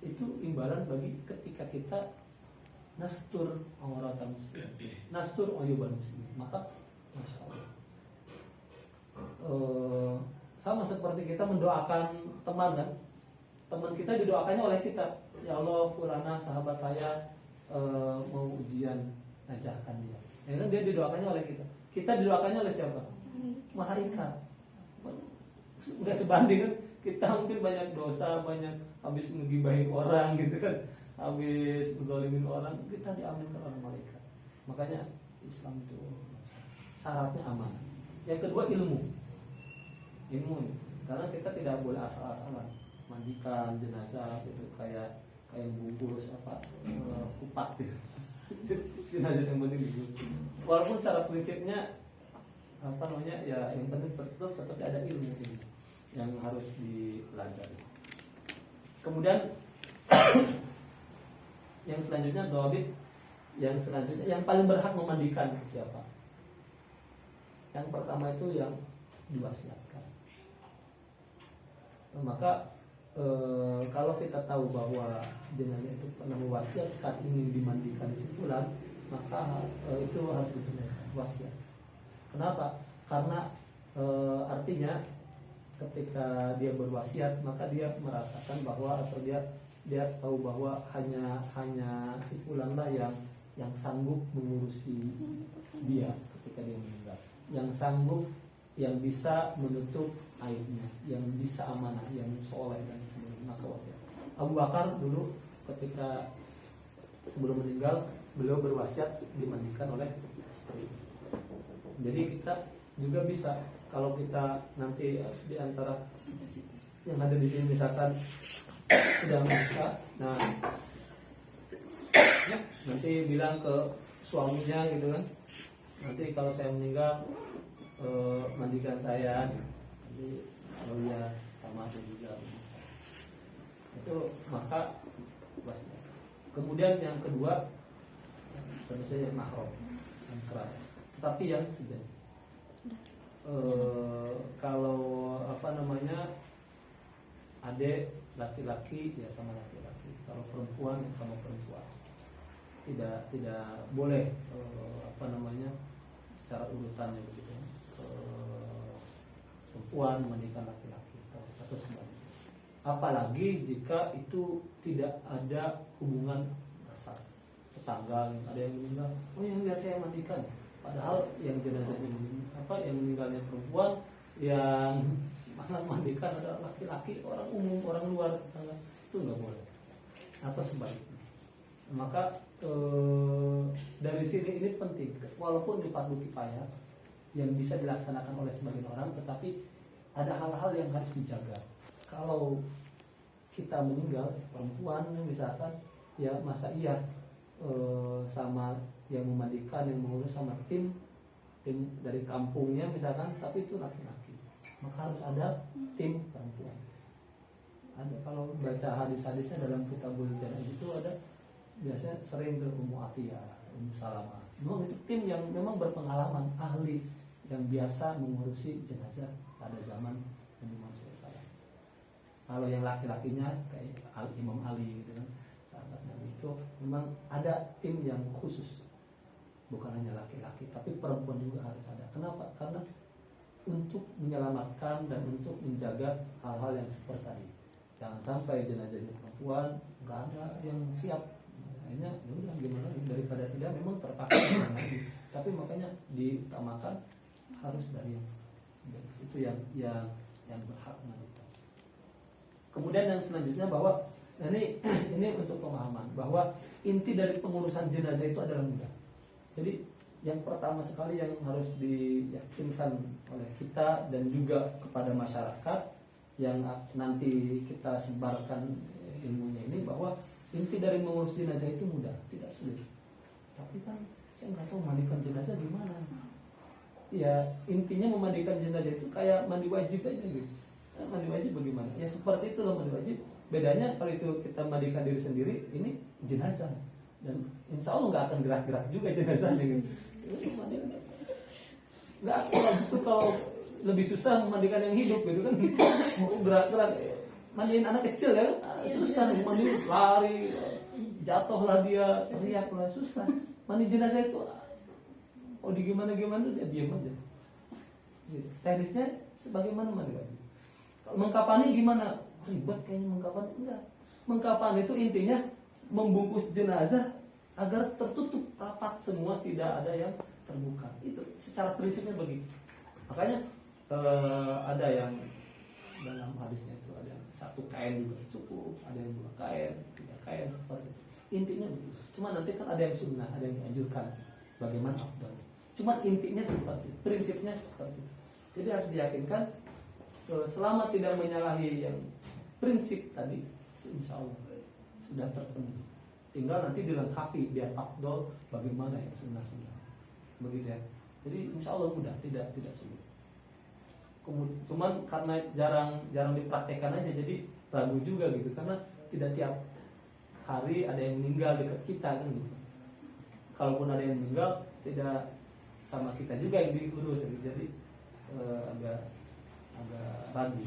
Itu imbalan bagi ketika kita nastur auratan muslim, nastur ayuban muslim. Maka Masya Allah, sama seperti kita mendoakan teman kan, teman kita didoakannya oleh kita. Ya Allah, fulana sahabat saya mau ujian, ajarkan dia. Ya kan, dia didoakannya oleh kita. Kita didoakannya oleh siapa? Malaikat. Udah sebanding kan, kita mungkin banyak dosa, banyak habis ngegibahin orang gitu kan, habis menzalimin orang, kita diaminkan oleh malaikat. Makanya Islam itu syaratnya aman. Yang kedua ilmu, karena kita tidak boleh asal-asalan mandikan jenazah itu kayak bungkus kupat gitu. Jenazah yang penting gitu. Walaupun secara prinsipnya ya yang penting tetap ada ilmu ini yang harus dipelajari. Kemudian yang selanjutnya dawabit, yang paling berhak memandikan siapa? Yang pertama itu yang diwasiatkan. Maka kalau kita tahu bahwa jenazah itu pernah mewasiatkan ingin dimandikan si fulan, maka itu harus ditunaikan wasiat. Kenapa? Karena artinya ketika dia berwasiat, maka dia merasakan bahwa atau dia tahu bahwa hanya si fulan lah yang sanggup mengurusi dia ketika dia meninggal, yang sanggup, yang bisa menutup aibnya, yang bisa amanah, yang soleh dan sebagainya. Maka wasiat. Abu Bakar dulu ketika sebelum meninggal, beliau berwasiat dimandikan oleh istri. Jadi kita juga bisa, kalau kita nanti di antara yang ada di sini misalkan sudah menikah, nah nanti bilang ke suaminya gitu kan, nanti kalau saya meninggal mandikan saya. Jadi kalau ya sama aku juga itu, maka wasiat. Kemudian yang kedua tentu saja mahram, yang keras, tetapi yang sejenis. Kalau adik laki-laki ya sama laki-laki, kalau perempuan ya sama perempuan. Tidak boleh secara urutannya begitu. Perempuan memandikan laki-laki atau sebaliknya. Apalagi jika itu tidak ada hubungan asal tetangga, ada yang meninggal, oh yang biar saya mandikan. Padahal yang jenazahnya yang meninggalnya perempuan, yang mandikan adalah laki-laki, orang umum, orang luar tetangga, itu nggak boleh. Atau sebaliknya. Maka dari sini ini penting, walaupun di fardu kifayah yang bisa dilaksanakan oleh sebagian orang, tetapi ada hal-hal yang harus dijaga. Kalau kita meninggal perempuan misalkan, ya masa iya sama yang memandikan, yang mengurus sama tim dari kampungnya misalkan, tapi itu laki-laki, maka harus ada tim perempuan. Ada, kalau baca hadis-hadisnya dalam kitabul janaiz itu ada, biasanya sering ke Ummu Atiyah, Ummu Salamah. Memang itu tim yang memang berpengalaman, ahli yang biasa mengurusi jenazah pada zaman Nabi Muhammad SAW. Kalau yang laki-lakinya kayak Imam Ali gitu kan, sahabat Nabi, itu memang ada tim yang khusus bukan hanya laki-laki, tapi perempuan juga harus ada. Kenapa? Karena untuk menyelamatkan dan untuk menjaga hal-hal yang seperti tadi. Jangan sampai jenazahnya perempuan nggak ada yang siap, akhirnya ya udah gimana, daripada tidak memang terpaksa lagi. Tapi makanya diutamakan harus dari itu yang berhak menentukan. Kemudian yang selanjutnya bahwa ini untuk pemahaman bahwa inti dari pengurusan jenazah itu adalah mudah. Jadi yang pertama sekali yang harus diyakinkan oleh kita dan juga kepada masyarakat yang nanti kita sebarkan ilmunya ini, bahwa inti dari mengurus jenazah itu mudah, tidak sulit. Tapi kan saya nggak tahu mandikan jenazah gimana. Ya intinya memandikan jenazah itu kayak mandi wajib aja gitu. Mandi wajib bagaimana? Ya seperti itu loh mandi wajib. Bedanya kalau itu kita mandikan diri sendiri, ini jenazah. Dan insya Allah nggak akan gerak-gerak juga jenazahnya gitu. Nggak, justru kalau lebih susah memandikan yang hidup gitu kan. Mau gerak-gerak, mandiin anak kecil ya susah, mandiin lari, jatuhlah dia, teriaklah, susah. Mandi jenazah itu gimana dia diam aja. Gitu. Teknisnya sebagaimana mandi wajib. Kalau mengkafani gimana? Ribet kayaknya mengkafani. Enggak. Mengkafani itu intinya membungkus jenazah agar tertutup rapat semua, tidak ada yang terbuka. Itu secara prinsipnya begitu. Makanya ada yang dalam hadisnya itu ada yang 1 kain juga cukup, ada yang 2 kain, 3 kain, seperti itu. Intinya begitu. Cuma nanti kan ada yang sunnah, ada yang dianjurkan bagaimana afdal. Cuma intinya seperti itu, prinsipnya seperti itu. Jadi harus diyakinkan selama tidak menyalahi yang prinsip tadi, insya Allah sudah terpenuhi. Tinggal nanti dilengkapi biar afdal bagaimana yang sunnah-sunnah. Begitu ya. Jadi insya Allah mudah, tidak sulit. Cuman karena jarang dipraktekkan aja, jadi ragu juga gitu, karena tidak tiap hari ada yang meninggal dekat kita kan gitu. Kalaupun ada yang meninggal, tidak sama kita juga yang diurus gitu. Jadi agak ragu.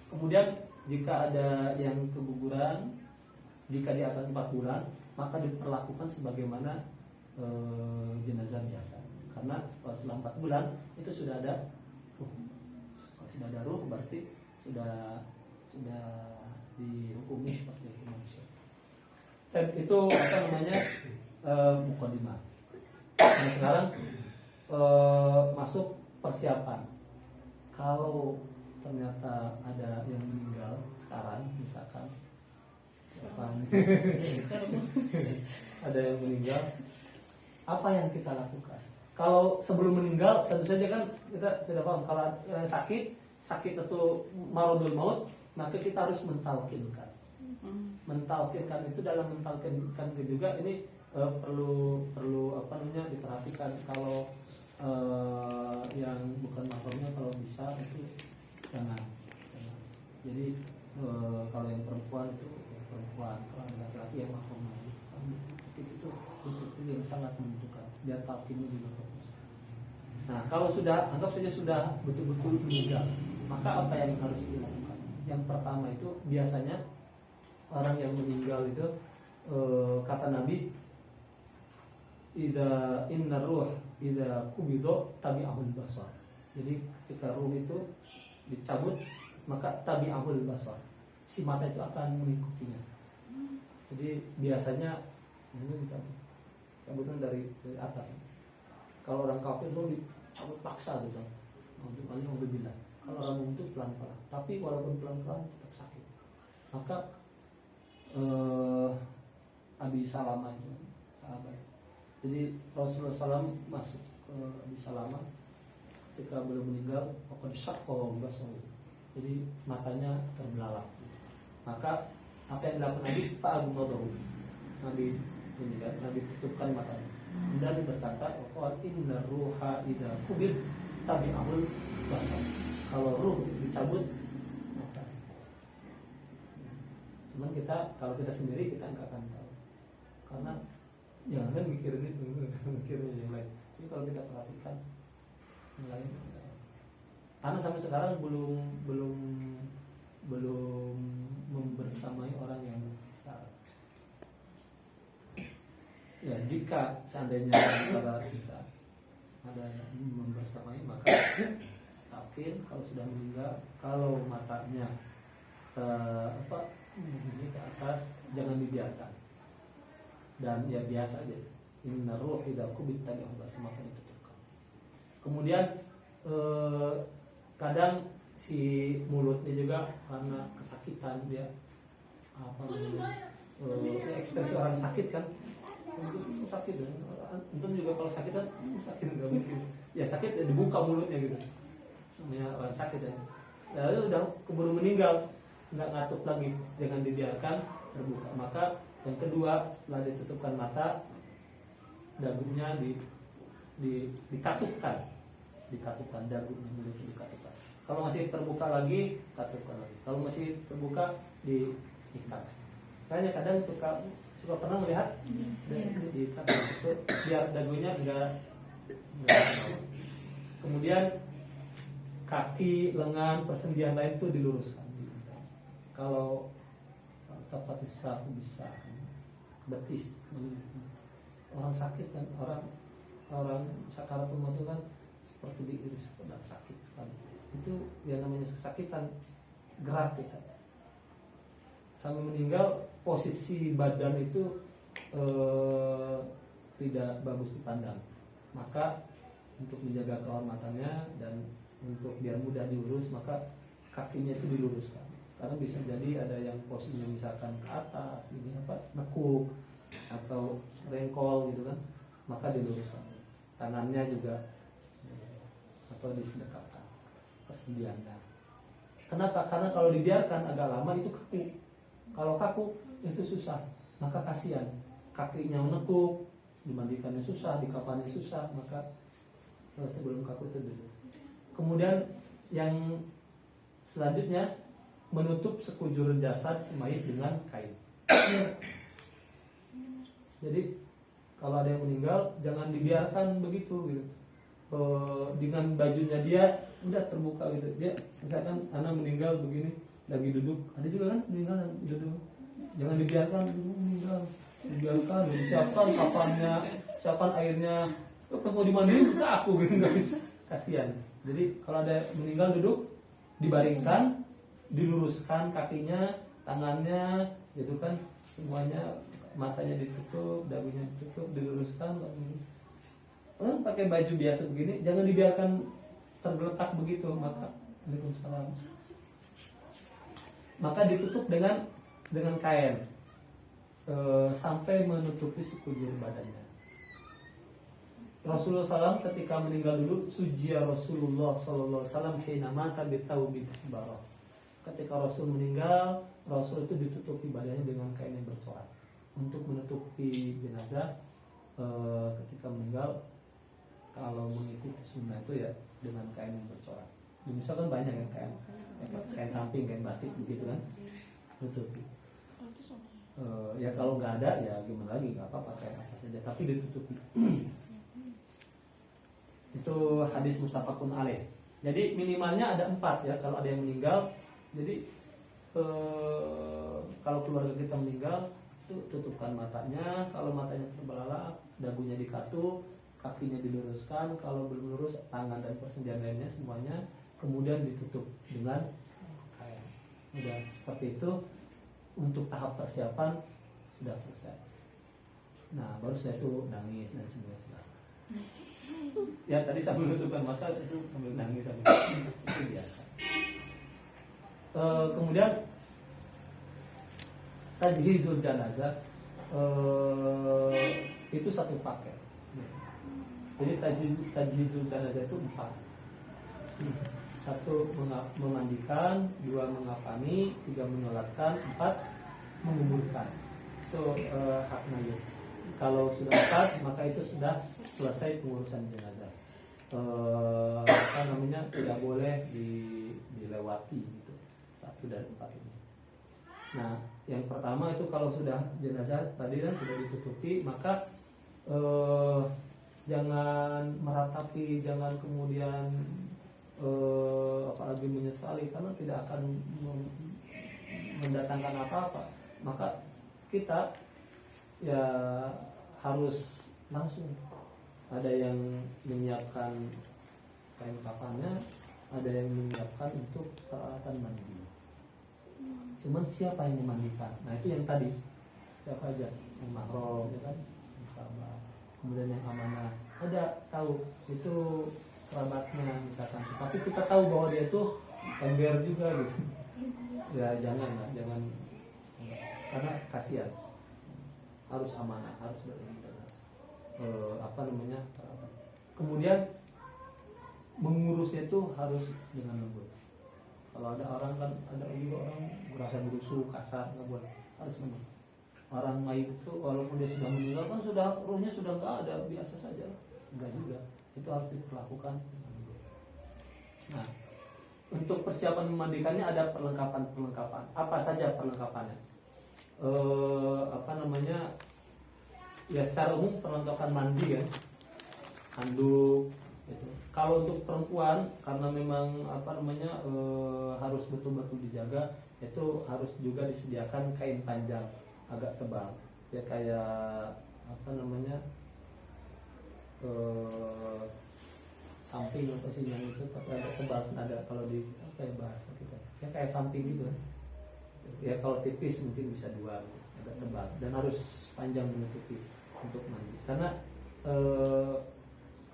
Kemudian jika ada yang keguguran, jika di atas 4 bulan, maka diperlakukan sebagaimana jenazah biasa. Karena setelah 4 bulan itu sudah ada ruh. Kalau sudah ada ruh berarti sudah dihukumi seperti manusia. Dan itu mukadimah. Nah sekarang masuk persiapan. Kalau ternyata ada yang meninggal sekarang, misalkan ada yang meninggal, apa yang kita lakukan? Kalau sebelum meninggal, tentu saja kan kita sudah paham, kalau sakit atau maradul maut, maka kita harus mentalkinkan. Mentalkinkan itu, dalam mentalkinkan juga ini perlu diperhatikan. Kalau yang bukan mahramnya, kalau bisa itu jangan. Jadi kalau yang perempuan itu perempuan, kalau yang laki-laki yang mahramnya itu yang sangat menentukan. Biar talkinnya juga fokus. Nah kalau sudah, anggap saja sudah betul-betul meninggal, maka apa yang harus dilakukan? Yang pertama itu biasanya orang yang meninggal itu kata Nabi, inna ruh idza kubido tabi'ahul basar. Jadi ketika ruh itu dicabut, maka tabi'ahul basar, si mata itu akan mengikutinya. Jadi biasanya ini cabutan dari atas. Kalau orang kafir itu dicabut paksa gitu. Untuk bilang. Kalau orang itu pelan-pelan. Tapi walaupun pelan-pelan tetap sakit. Maka Abi Salama itu sahabat. Jadi Rasulullah SAW masuk ke Abi Salama ketika beliau meninggal, pokoknya syakko basau. Jadi matanya terbelalak. Maka apa yang dilakukan Nabi? Fa'abu madahu. Nabi ini kan, Nabi tutupkan matanya. Dan berkata, inna ruha idza kubir tabi'ahul basar. Kalau ruh dicabut, mata. Cuman kalau kita sendiri kita nggak akan tahu. Karena jangan mikirin itu, mikirin yang lain. Jadi kalau kita perhatikan yang lain, karena sampai sekarang belum membersamai orang yang sekarang. ya jika seandainya antara kita ada yang membersamai, maka takfir kalau sudah meninggal. Kalau matanya ini ke atas, jangan dibiarkan. Dan ya biasa aja, inna ruh idza kubita bi Allah, semakin ditutupkan. Kemudian kadang si mulutnya juga karena kesakitan dia ekspresi orang sakit kan, itu sakit kan. Untung juga kalau sakit kan sakit nggak mungkin. Ya sakit ya dibuka mulutnya gitu. Namanya orang sakit ya. Lalu udah keburu meninggal, nggak ngatup lagi, jangan dibiarkan terbuka. Maka yang kedua, setelah ditutupkan mata, dagunya dikatupkan dagunya, mulutnya dikatupkan. Kalau masih terbuka lagi, katupkan lagi. Kalau masih terbuka, diikat. Kayaknya kadang suka pernah melihat diikat itu biar dagunya enggak. Kemudian kaki, lengan, persendian lain itu diluruskan. Kalau tepat bisa betis. Orang sakit kan, orang sakaratul maut itu kan seperti diiris dan sakit sekali. Itu yang namanya kesakitan, gerak kita. Sampai meninggal, posisi badan itu tidak bagus dipandang. Maka untuk menjaga kehormatannya dan untuk biar mudah diurus, maka kakinya itu diluruskan. Karena bisa jadi ada yang posisinya misalkan ke atas, ini nekuk atau rengkol gitu kan, maka diluruskan. Tangannya juga atau disedekapkan persendiannya. Kenapa? Karena kalau dibiarkan agak lama itu kaku. Kalau kaku itu susah, maka kasihan. Kakinya menekuk, dimandikannya susah, dikafannya susah, maka sebelum kaku itu dulu. Kemudian yang selanjutnya, menutup sekujur jasad si mayit dengan kain. Jadi kalau ada yang meninggal, jangan dibiarkan begitu gitu. Dengan bajunya dia udah terbuka gitu. Dia misalkan anak meninggal begini, lagi duduk, ada juga kan meninggal yang duduk. Jangan dibiarkan meninggal, dibiarkan, siapkan kapannya, siapkan airnya. Pas mau dimandiin ke aku gitu, kasihan. Jadi kalau ada meninggal duduk, dibaringkan, diluruskan kakinya, tangannya, gitu kan, semuanya, matanya ditutup, dagunya ditutup, diluruskan. Orang pakai baju biasa begini, jangan dibiarkan tergeletak begitu, maka Waalaikumsalam. Maka ditutup dengan kain sampai menutupi sekujur badannya. Rasulullah SAW ketika meninggal dulu, sujia Rasulullah SAW hina mata bitawbin barah. Ketika Rasul meninggal, Rasul itu ditutupi badannya dengan kain yang bercorak untuk menutupi jenazah ketika meninggal. Kalau mengikuti sunnah itu ya dengan kain yang bercorak. Di Misal kan banyak yang kain samping, kain batik begitu kan, tutupi. Ya kalau nggak ada ya gimana lagi, nggak apa-apa, kain apa saja, tapi ditutupi. Itu hadis muttafaqun alaih. Jadi minimalnya ada 4 ya kalau ada yang meninggal. Jadi kalau keluarga kita meninggal, itu tutupkan matanya. Kalau matanya terbelalak, dagunya dikatup, kakinya diluruskan. Kalau belum lurus, tangan dan persendian lainnya semuanya kemudian ditutup dengan kain. Udah seperti itu, untuk tahap persiapan sudah selesai. Nah baru saya itu nangis dan semuanya. Ya tadi sambil menutupkan mata itu sambil nangis sambil itu biasa. Kemudian tajhizul janazah itu satu paket. Jadi tajhizul janazah itu 4. 1 memandikan, 2 mengafani, 3 menyolatkan, 4 menguburkan. Itu hak mayit. Kalau sudah 4, maka itu sudah selesai pengurusan jenazah. Tidak boleh dilewati gitu. 1 dari 4 ini. Nah, yang pertama itu kalau sudah jenazah tadi kan sudah ditutupi, maka jangan meratapi, jangan kemudian apalagi menyesali, karena tidak akan mendatangkan apa-apa. Maka kita ya harus langsung. Ada yang menyiapkan kain kafannya, ada yang menyiapkan untuk peralatan mandi. Cuman siapa yang memandikan? Nah itu yang tadi, siapa aja yang mahram, ya kan, yang kerabat, kemudian yang amanah. Ada tahu itu kerabatnya misalkan, tapi kita tahu bahwa dia tuh ember juga gitu. Ya jangan, karena kasihan. Harus amanah, harus berintegritas. Kemudian mengurusnya itu harus dengan lembut. Kalau ada orang kan, ada juga orang berasa berusuh kasar, nggak boleh, harus lembut. Orang mayit itu walaupun dia sudah meninggal kan ruhnya sudah nggak ada, biasa saja, nggak juga, itu harus diperlakukan dengan lembut. Nah, untuk persiapan memandikannya ada perlengkapan. Apa saja perlengkapannya? Ya secara umum perlengkapan mandi ya, handuk gitu. Kalau untuk perempuan karena memang harus betul-betul dijaga, itu harus juga disediakan kain panjang agak tebal ya, kayak samping atau sih yang itu, tapi agak tebal, ada kalau di bahasa kita ya kayak samping gitu ya. Kalau tipis mungkin bisa 2, agak tebal, dan harus panjang menutupi untuk mandi, karena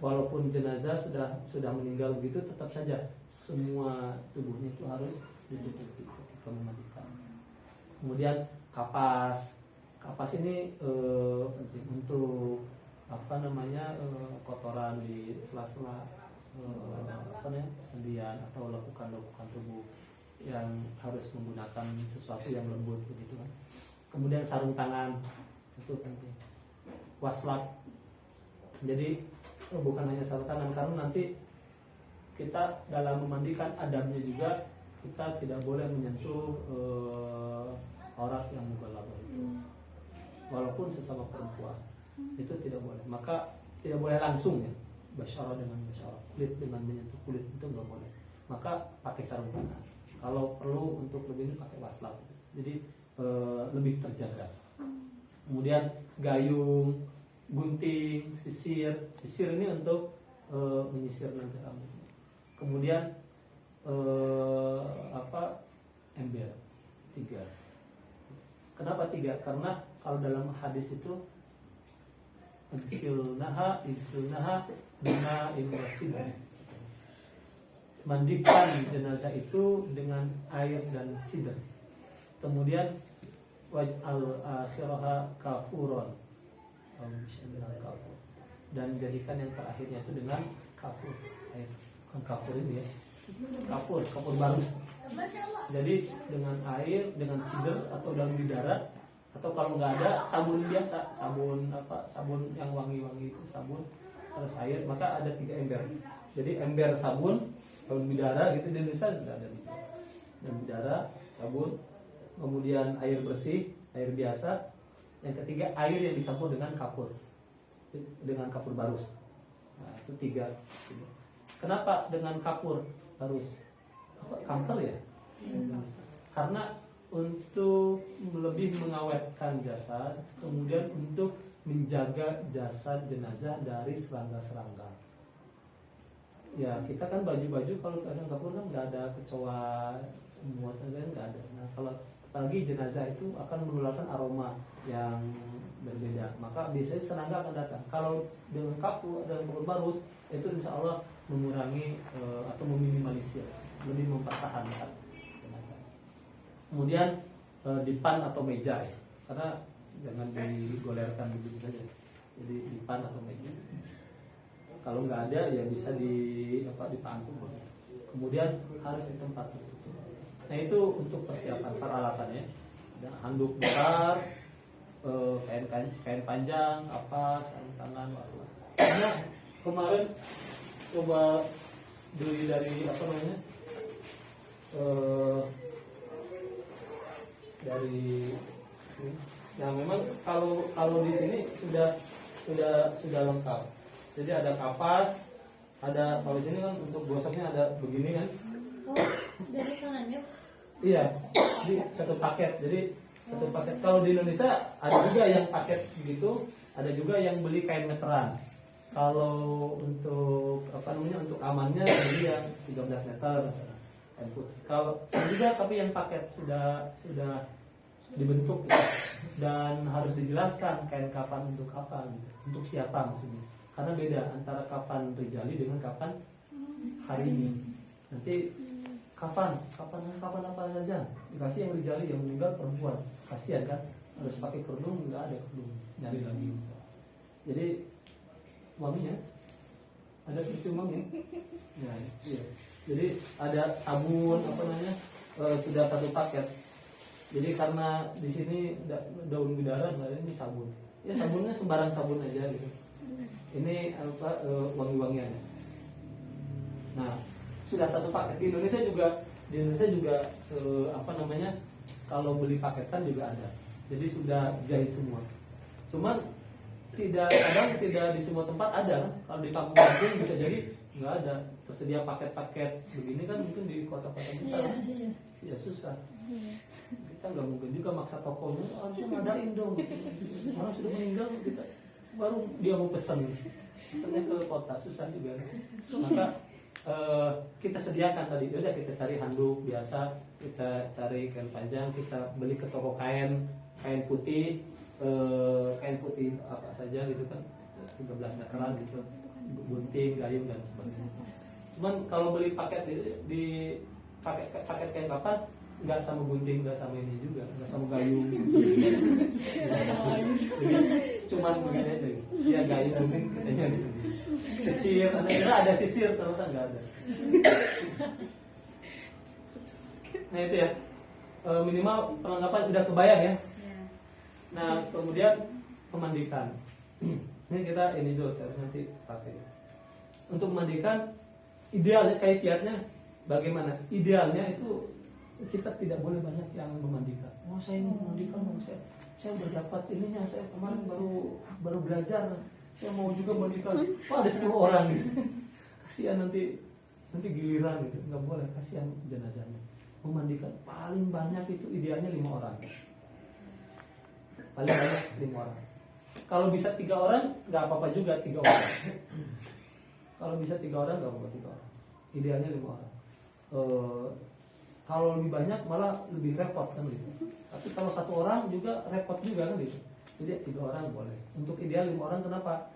walaupun jenazah sudah meninggal begitu, tetap saja semua tubuhnya itu harus ditutupi ketika memandikan. Kemudian kapas ini penting untuk kotoran di sela-sela sendian atau lekukan tubuh yang harus menggunakan sesuatu yang lembut begitu kan. Kemudian sarung tangan itu penting. Waslap. Jadi bukan hanya sarung tangan, karena nanti kita dalam memandikan adabnya juga, kita tidak boleh menyentuh aurat yang mughalladhah itu. Walaupun sesama perempuan itu tidak boleh. Maka tidak boleh langsung ya, basyarah dengan basyarah, kulit dengan menyentuh kulit itu nggak boleh. Maka pakai sarung tangan. Kalau perlu untuk lebih ini pakai waslap. Jadi lebih terjaga. Kemudian gayung, gunting, sisir ini untuk menyisir nanti rambut. Kemudian ember 3. Kenapa 3? Karena kalau dalam hadis itu igsilnaha bina ilmasidri, mandikan jenazah itu dengan air dan sidr. Kemudian waj'al akhiraha kafuron, dan jadikan yang terakhirnya itu dengan kafur. Kafur ini ya, kapur barus. Jadi dengan air, dengan sidr atau daun bidara, atau kalau nggak ada sabun biasa, sabun yang wangi-wangi itu, sabun terus air, maka ada 3 ember. Jadi ember sabun, daun bidara gitu, di Indonesia sudah ada daun bidara, sabun, kemudian air bersih, air biasa, yang ketiga air yang dicampur dengan kapur barus. Nah, itu 3. Kenapa dengan kapur barus? Kamper ya? Karena untuk lebih mengawetkan jasad, kemudian untuk menjaga jasad jenazah dari serangga-serangga. Ya kita kan baju-baju kalau pasang kapur kan nggak ada kecoa semua, nggak ada. Nah kalau apalagi jenazah itu akan mengeluarkan aroma yang berbeda, maka biasanya serangga akan datang. Kalau dengan kapur dan kapur barus itu insya Allah mengurangi atau meminimalisir, lebih mempertahankan jenazah. Kemudian dipan atau meja ya, karena jangan digolerkan begitu saja. Jadi dipan atau meja. Kalau nggak ada ya bisa dipangku. Kemudian harus di tempat tertutup. Nah itu untuk persiapan peralatannya. Ada handuk besar, kain panjang, sarung tangan, waslap. Karena kemarin coba beli dari memang kalau di sini sudah lengkap. Jadi ada kapas, ada kalau di sini kan untuk gosoknya ada begini kan. Oh, dari sananya? Iya, di satu paket. Jadi satu paket. Kalau di Indonesia ada juga yang paket gitu, Ada juga yang beli kain meteran. Kalau untuk untuk amannya beli yang 13 meter kain putih. Kalau juga tapi yang paket sudah dibentuk gitu. Dan harus dijelaskan kain kapan untuk apa gitu. Untuk siapa maksudnya. Karena beda antara kapan Rijali dengan kapan hari ini. Nanti kapan apa saja dikasih yang Rijali, yang meninggal perempuan, kasihan kan, harus pakai kerudung, nggak ada kerudung, nyari lagi. Jadi wanginya ada sistem wangi ya, iya. Jadi ada sabun sudah satu paket. Jadi karena di sini daun bidara, ini sabun ya, sabunnya sembarang sabun aja gitu. Ini wangi-wangian. Nah, sudah satu paket. Di Indonesia juga kalau beli paketan juga ada. Jadi sudah jahit semua. Cuman kadang tidak di semua tempat ada. Kalau di kampung bisa jadi nggak ada tersedia paket-paket begini kan, mungkin di kota-kota besar. Ya susah. Kita nggak mungkin juga maksa tokonya harusnya ngadain dong. Orang sudah meninggal kita baru dia mau pesennya ke kota, susah juga. Maka kita sediakan tadi, udah kita cari handuk biasa, kita cari kain panjang, kita beli ke toko kain putih apa saja gitu kan, 13 meteran gitu, gunting, gayung dan sebagainya. Cuman kalau beli paket di paket kain kapan, nggak sama gunting, nggak sama ini juga, nggak sama gayung. Jadi cuman begini aja. Ya gayung gunting katanya di sini. Sisir, ada sisir, ternyata nggak ada. Nah itu ya, minimal perlengkapan udah kebayang ya. Nah kemudian memandikan. Ini kita ini dulu, nanti pakai. Untuk memandikan, idealnya kaifiatnya bagaimana? Idealnya itu kita tidak boleh banyak yang memandikan. Oh saya mau memandikan, saya udah dapat ininya, saya kemarin baru belajar, saya mau juga memandikan. Oh ada 10 orang gitu. Kasihan nanti giliran gitu, nggak boleh, kasihan jenazahnya. Memandikan paling banyak itu idealnya 5 orang. Paling banyak 5 orang. Kalau bisa 3 orang nggak apa-apa juga 3 orang. Kalau bisa 3 orang nggak apa-apa 3 orang. Idealnya 5 orang. Kalau lebih banyak malah lebih repot kan gitu. Tapi kalau 1 orang juga repot juga kan gitu. Jadi 3 orang boleh. Untuk ideal 5 orang kenapa?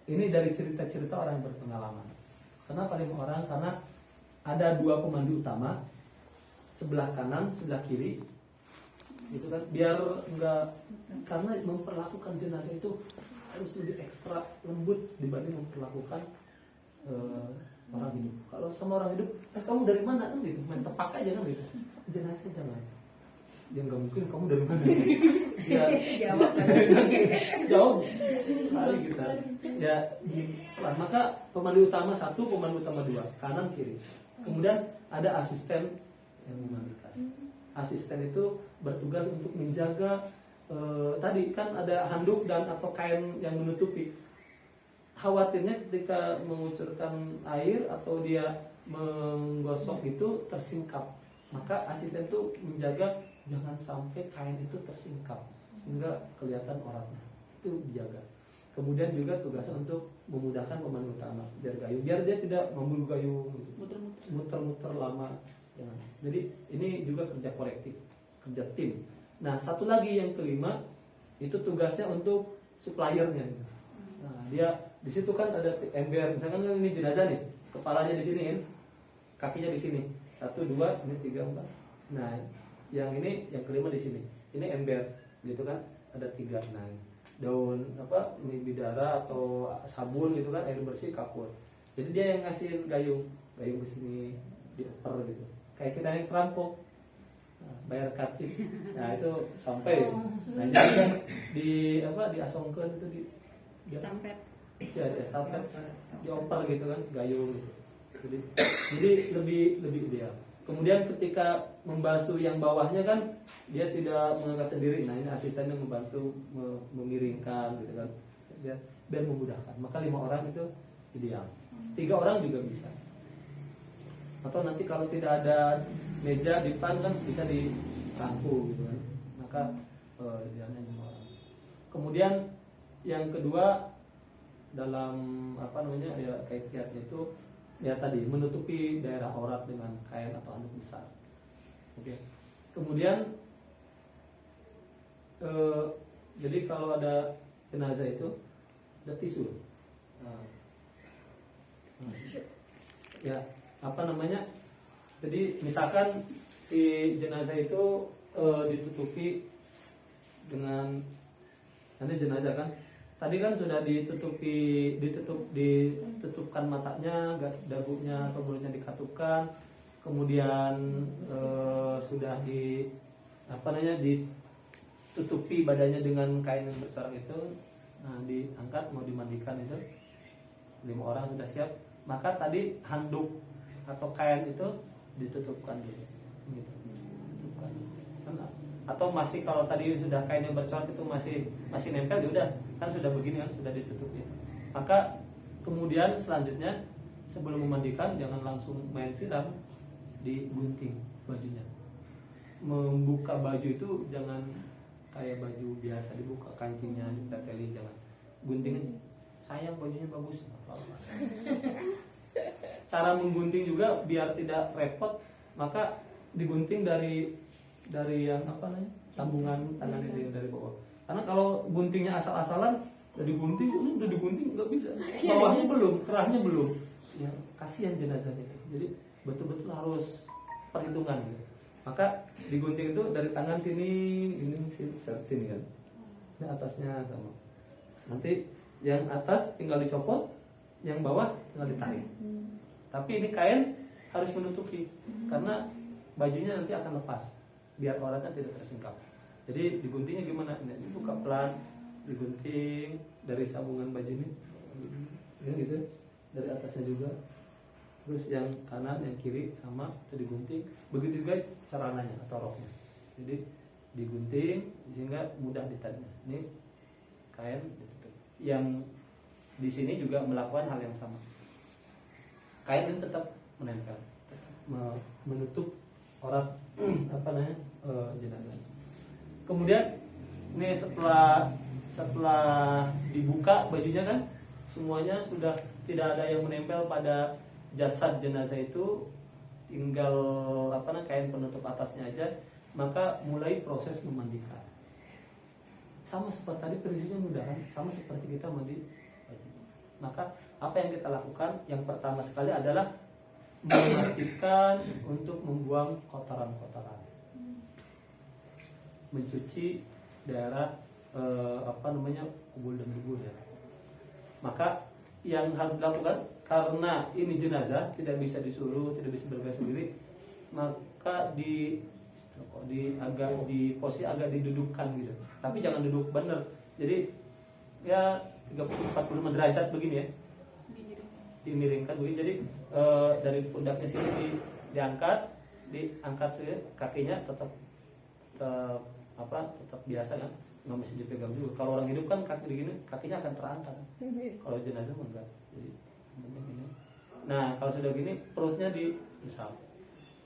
Ini dari cerita-cerita orang yang berpengalaman. Kenapa 5 orang? Karena ada 2 pemandu utama, sebelah kanan, sebelah kiri, gitu kan. Biar enggak, karena memperlakukan jenazah itu harus lebih ekstra lembut dibanding memperlakukan orang hidup. Kalau sama orang hidup, kamu dari mana kan gitu, main tepak aja kan gitu. Jenazah jangan. Ya nggak mungkin kamu dari mana? Ya jauh kali kita. Ya maka pemandu utama 1, pemandu utama 2, kanan kiri. Kemudian ada asisten yang memandikan. Asisten itu bertugas untuk menjaga tadi kan ada handuk dan atau kain yang menutupi. Khawatirnya ketika mengucurkan air atau dia menggosok itu tersingkap, maka asisten itu menjaga jangan sampai kain itu tersingkap sehingga kelihatan orangnya, itu dijaga. Kemudian juga tugasnya untuk memudahkan pemandu utama biar dia tidak membulu gayung muter-muter lama. Jadi ini juga kerja kolektif, kerja tim. Nah satu lagi yang kelima itu tugasnya untuk suppliernya. Nah dia di situ kan ada ember, misalkan ini jenazah nih, kepalanya di sini, kakinya di sini, 1, 2, ini 3, 4. Nah, yang ini yang kelima di sini, ini ember, gitu kan, ada 3. Nah, daun ini bidara atau sabun gitu kan, air bersih, kapur. Jadi dia yang ngasih gayung ke sini dioper gitu, kayak kita yang perampok. Nah, bayar karcis, nah itu sampai, nah jadi kan diasongkan itu di Stampet. Ya ada stampet, dioper gitu kan, gayung gitu. Jadi lebih ideal. Kemudian ketika membasuh yang bawahnya kan dia tidak mengangkat sendiri. Nah ini asisten yang membantu memiringkan gitu kan, biar memudahkan. Maka 5 orang itu ideal. 3 orang juga bisa. Atau nanti kalau tidak ada meja di depan kan bisa dirangkul gitu kan. Maka idealnya 5 orang. Kemudian yang kedua dalam apa namanya ya kaifiatnya itu ya tadi menutupi daerah aurat dengan kain atau handuk besar. Oke. Kemudian jadi kalau ada jenazah itu ada tisu. Nah, ya apa namanya? Jadi misalkan si jenazah itu ditutupi dengan nanti jenazah kan tadi kan sudah ditutupkan matanya, dagunya atau mulutnya dikatupkan, kemudian sudah ditutupi badannya dengan kain yang bercorak itu. Nah, diangkat mau dimandikan itu 5 orang sudah siap, maka tadi handuk atau kain itu ditutupkan dulu gitu. Tutupkan. Atau masih kalau tadi sudah kain yang bercorak itu masih nempel, ya udah kan sudah begini kan sudah ditutupi. Maka kemudian selanjutnya sebelum memandikan jangan langsung main siram, digunting bajunya. Membuka baju itu jangan kayak baju biasa dibuka kancingnya diteteli, jangan gunting. Sayang bajunya bagus. Cara menggunting juga biar tidak repot, maka digunting dari yang apa namanya sambungan tangan ini dari bawah. Karena kalau guntingnya asal-asalan udah digunting nggak bisa, bawahnya belum, kerahnya belum, ya kasihan jenazahnya. Jadi betul-betul harus perhitungan gitu. Maka digunting itu dari tangan sini, ini sini kan, ini atasnya sama. Nanti yang atas tinggal dicopot, yang bawah tinggal ditarik. Tapi ini kain harus menutupi karena bajunya nanti akan lepas, biar orangnya tidak tersingkap. Jadi diguntingnya gimana? Ini buka pelan, digunting dari sambungan baju ini, ya gitu, dari atasnya juga. Terus yang kanan, yang kiri sama itu digunting. Begitu juga celananya atau roknya. Jadi digunting sehingga mudah ditarik. Ini kain ditutup. Yang di sini juga melakukan hal yang sama. Kain ini tetap menempel, menutup aurat apa namanya jenazah. Kemudian ini setelah dibuka bajunya kan semuanya sudah tidak ada yang menempel pada jasad jenazah itu, tinggal apa namanya kain penutup atasnya aja, maka mulai proses memandikan. Sama seperti tadi prinsipnya mudah kan, sama seperti kita mandi baju. Maka apa yang kita lakukan? Yang pertama sekali adalah memastikan untuk membuang kotoran-kotoran, mencuci daerah kubul dan debu ya. Maka yang harus dilakukan karena ini jenazah tidak bisa disuruh, tidak bisa bergerak sendiri, maka di posisi agak didudukkan gitu. Tapi jangan duduk benar. Jadi ya 30-45 derajat begini ya. Dimiringkan begini. Jadi dari pundaknya sini diangkat kakinya tetap biasa kan, nggak mesti dipegang juga. Kalau orang hidup kan kaki begini, kakinya akan terangkat. Kalau jenazah enggak. Jadi ini. Nah kalau sudah gini perutnya misal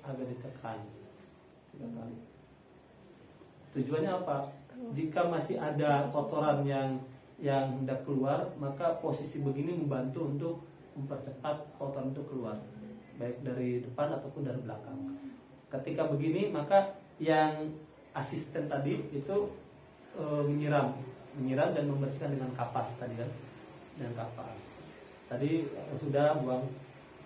agak ditekan 3 kali. Tujuannya apa? Jika masih ada kotoran yang hendak keluar, maka posisi begini membantu untuk mempercepat kotoran itu keluar, baik dari depan ataupun dari belakang. Ketika begini, maka yang asisten tadi itu menyiram dan membersihkan dengan kapas tadi kan, dengan kapas. Tadi sudah buang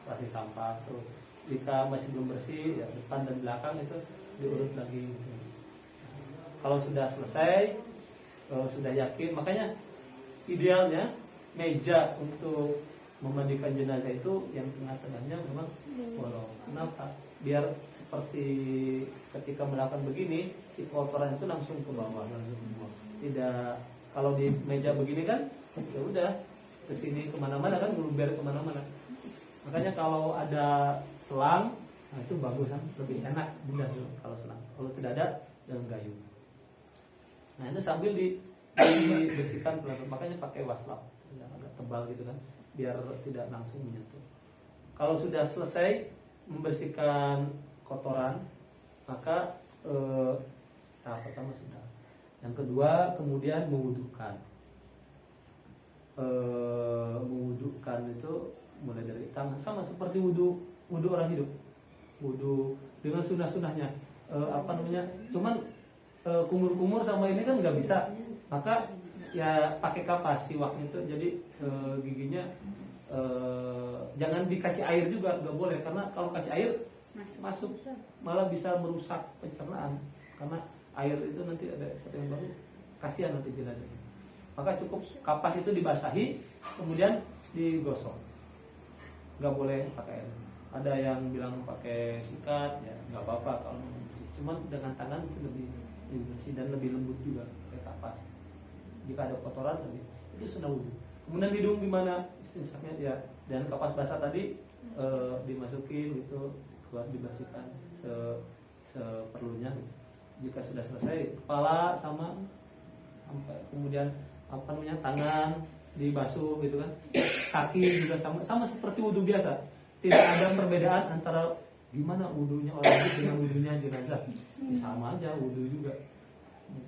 plastik sampah, terus jika masih belum bersih, ya depan dan belakang itu diurut lagi. Gitu. Kalau sudah selesai, sudah yakin, makanya idealnya meja untuk memandikan jenazah itu yang tengah-tengahnya memang bolong. Kenapa? Biar seperti ketika melakukan begini, si kotoran itu langsung ke bawah, Tidak kalau di meja begini kan, ya udah kesini kemana-mana kan, meluber kemana-mana. Makanya kalau ada selang, nah itu bagus kan, lebih enak bunda kalau selang. Kalau tidak ada, dengan gayung. Nah itu sambil dibersihkan pelan-pelan, makanya pakai waslap yang agak tebal gitu kan, biar tidak langsung menyentuh. Kalau sudah selesai membersihkan kotoran, maka tahap pertama sudah. Yang kedua kemudian mewudukan. mewudukan itu mulai dari tangan, sama seperti wudu orang hidup, wudu dengan sunah-sunahnya. Cuman kumur-kumur sama ini kan nggak bisa, maka ya pakai kapas siwaknya itu. Jadi giginya jangan dikasih air juga, nggak boleh, karena kalau kasih air masuk malah bisa merusak pencernaan, karena air itu nanti ada sesuatu yang baru, kasihan nanti jenazah. Maka cukup kapas itu dibasahi kemudian digosok, nggak boleh pakai air. Ada yang bilang pakai sikat, ya nggak apa-apa kalau cuman dengan tangan itu lebih bersih dan lebih lembut juga pakai kapas. Jika ada kotoran lebih, itu sudah wudhu. Kemudian hidung gimana istilahnya ya, dan kapas basah tadi dimasukin gitu, keluar dibersihkan seperlunya. Jika sudah selesai, kepala sampai kemudian tangan dibasuh gitu kan, kaki juga sama seperti wudhu biasa. Tidak ada perbedaan antara gimana wudhunya orang hidup dengan wudhunya jenazah. Ya, sama aja wudhu juga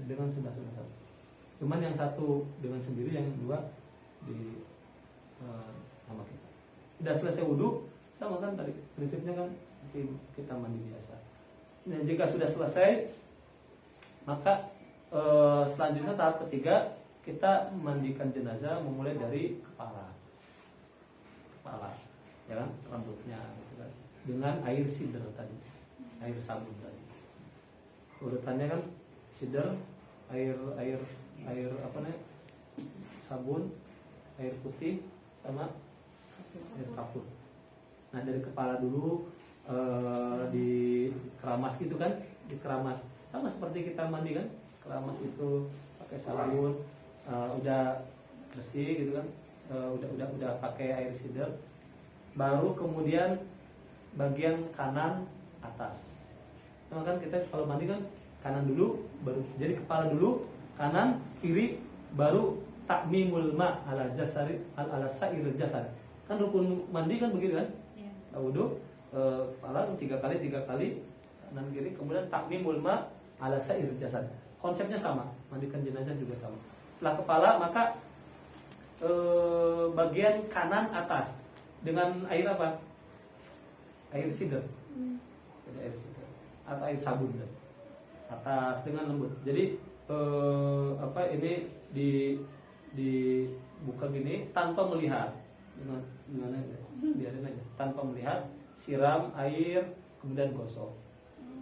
dengan sudah satu. Cuman yang satu dengan sendiri, yang dua di sama kita. Sudah selesai wudhu, sama kan tadi prinsipnya kan seperti kita mandi biasa. Nah, jika sudah selesai, maka selanjutnya tahap ketiga, kita mandikan jenazah memulai dari kepala, ya kan, rambutnya gitu kan, dengan air sidr tadi, air sabun tadi. Urutannya kan sidr, air sabun, air putih, sama air kapur. Nah, dari kepala dulu dikeramas gitu kan, dikeramas sama seperti kita mandi kan, keramas itu pakai sabun, udah bersih gitu kan, udah pakai air sidr. Baru kemudian bagian kanan atas. Nah, kan kita kalau mandi kan kanan dulu, baru jadi kepala dulu, kanan, kiri, baru takmimul ma ala jasari ala sairil jasad. Kan rukun mandi kan begitu kan? Ya. Wudu, kepala 3 kali, kanan kiri, kemudian takmimul ma ala sairil jasad. Konsepnya sama, mandikan jenazah juga sama. Setelah kepala, maka bagian kanan atas dengan air apa? Air sidr. Jadi air sidr atau air sabun kan? Atas dengan lembut. Jadi ini dibuka gini tanpa melihat, dengan biarin aja tanpa melihat, siram air kemudian gosok.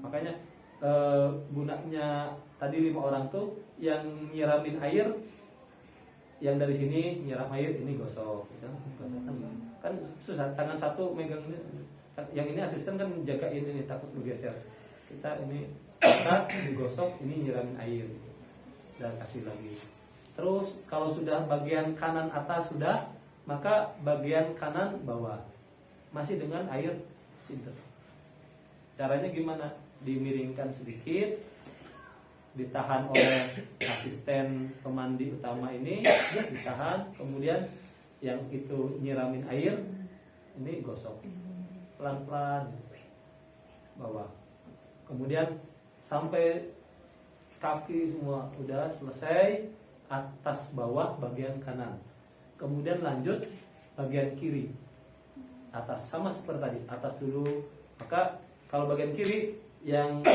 Makanya gunanya tadi 5 orang tuh yang nyiramin air, yang dari sini nyiram air, ini gosok gitu. Kan susah, tangan satu megang ini, yang ini asisten kan jagain ini, takut bergeser. Kita digosok, ini nyiramin air gitu. Dan kasih lagi. Terus kalau sudah bagian kanan atas sudah, maka bagian kanan bawah masih dengan air sidr. Caranya gimana? Dimiringkan sedikit, ditahan oleh asisten pemandi utama ini, ditahan, kemudian yang itu nyiramin air, ini gosok pelan-pelan bawah. Kemudian sampai kaki semua udah selesai, atas bawah bagian kanan. Kemudian lanjut bagian kiri, atas, sama seperti tadi, atas dulu. Maka kalau bagian kiri yang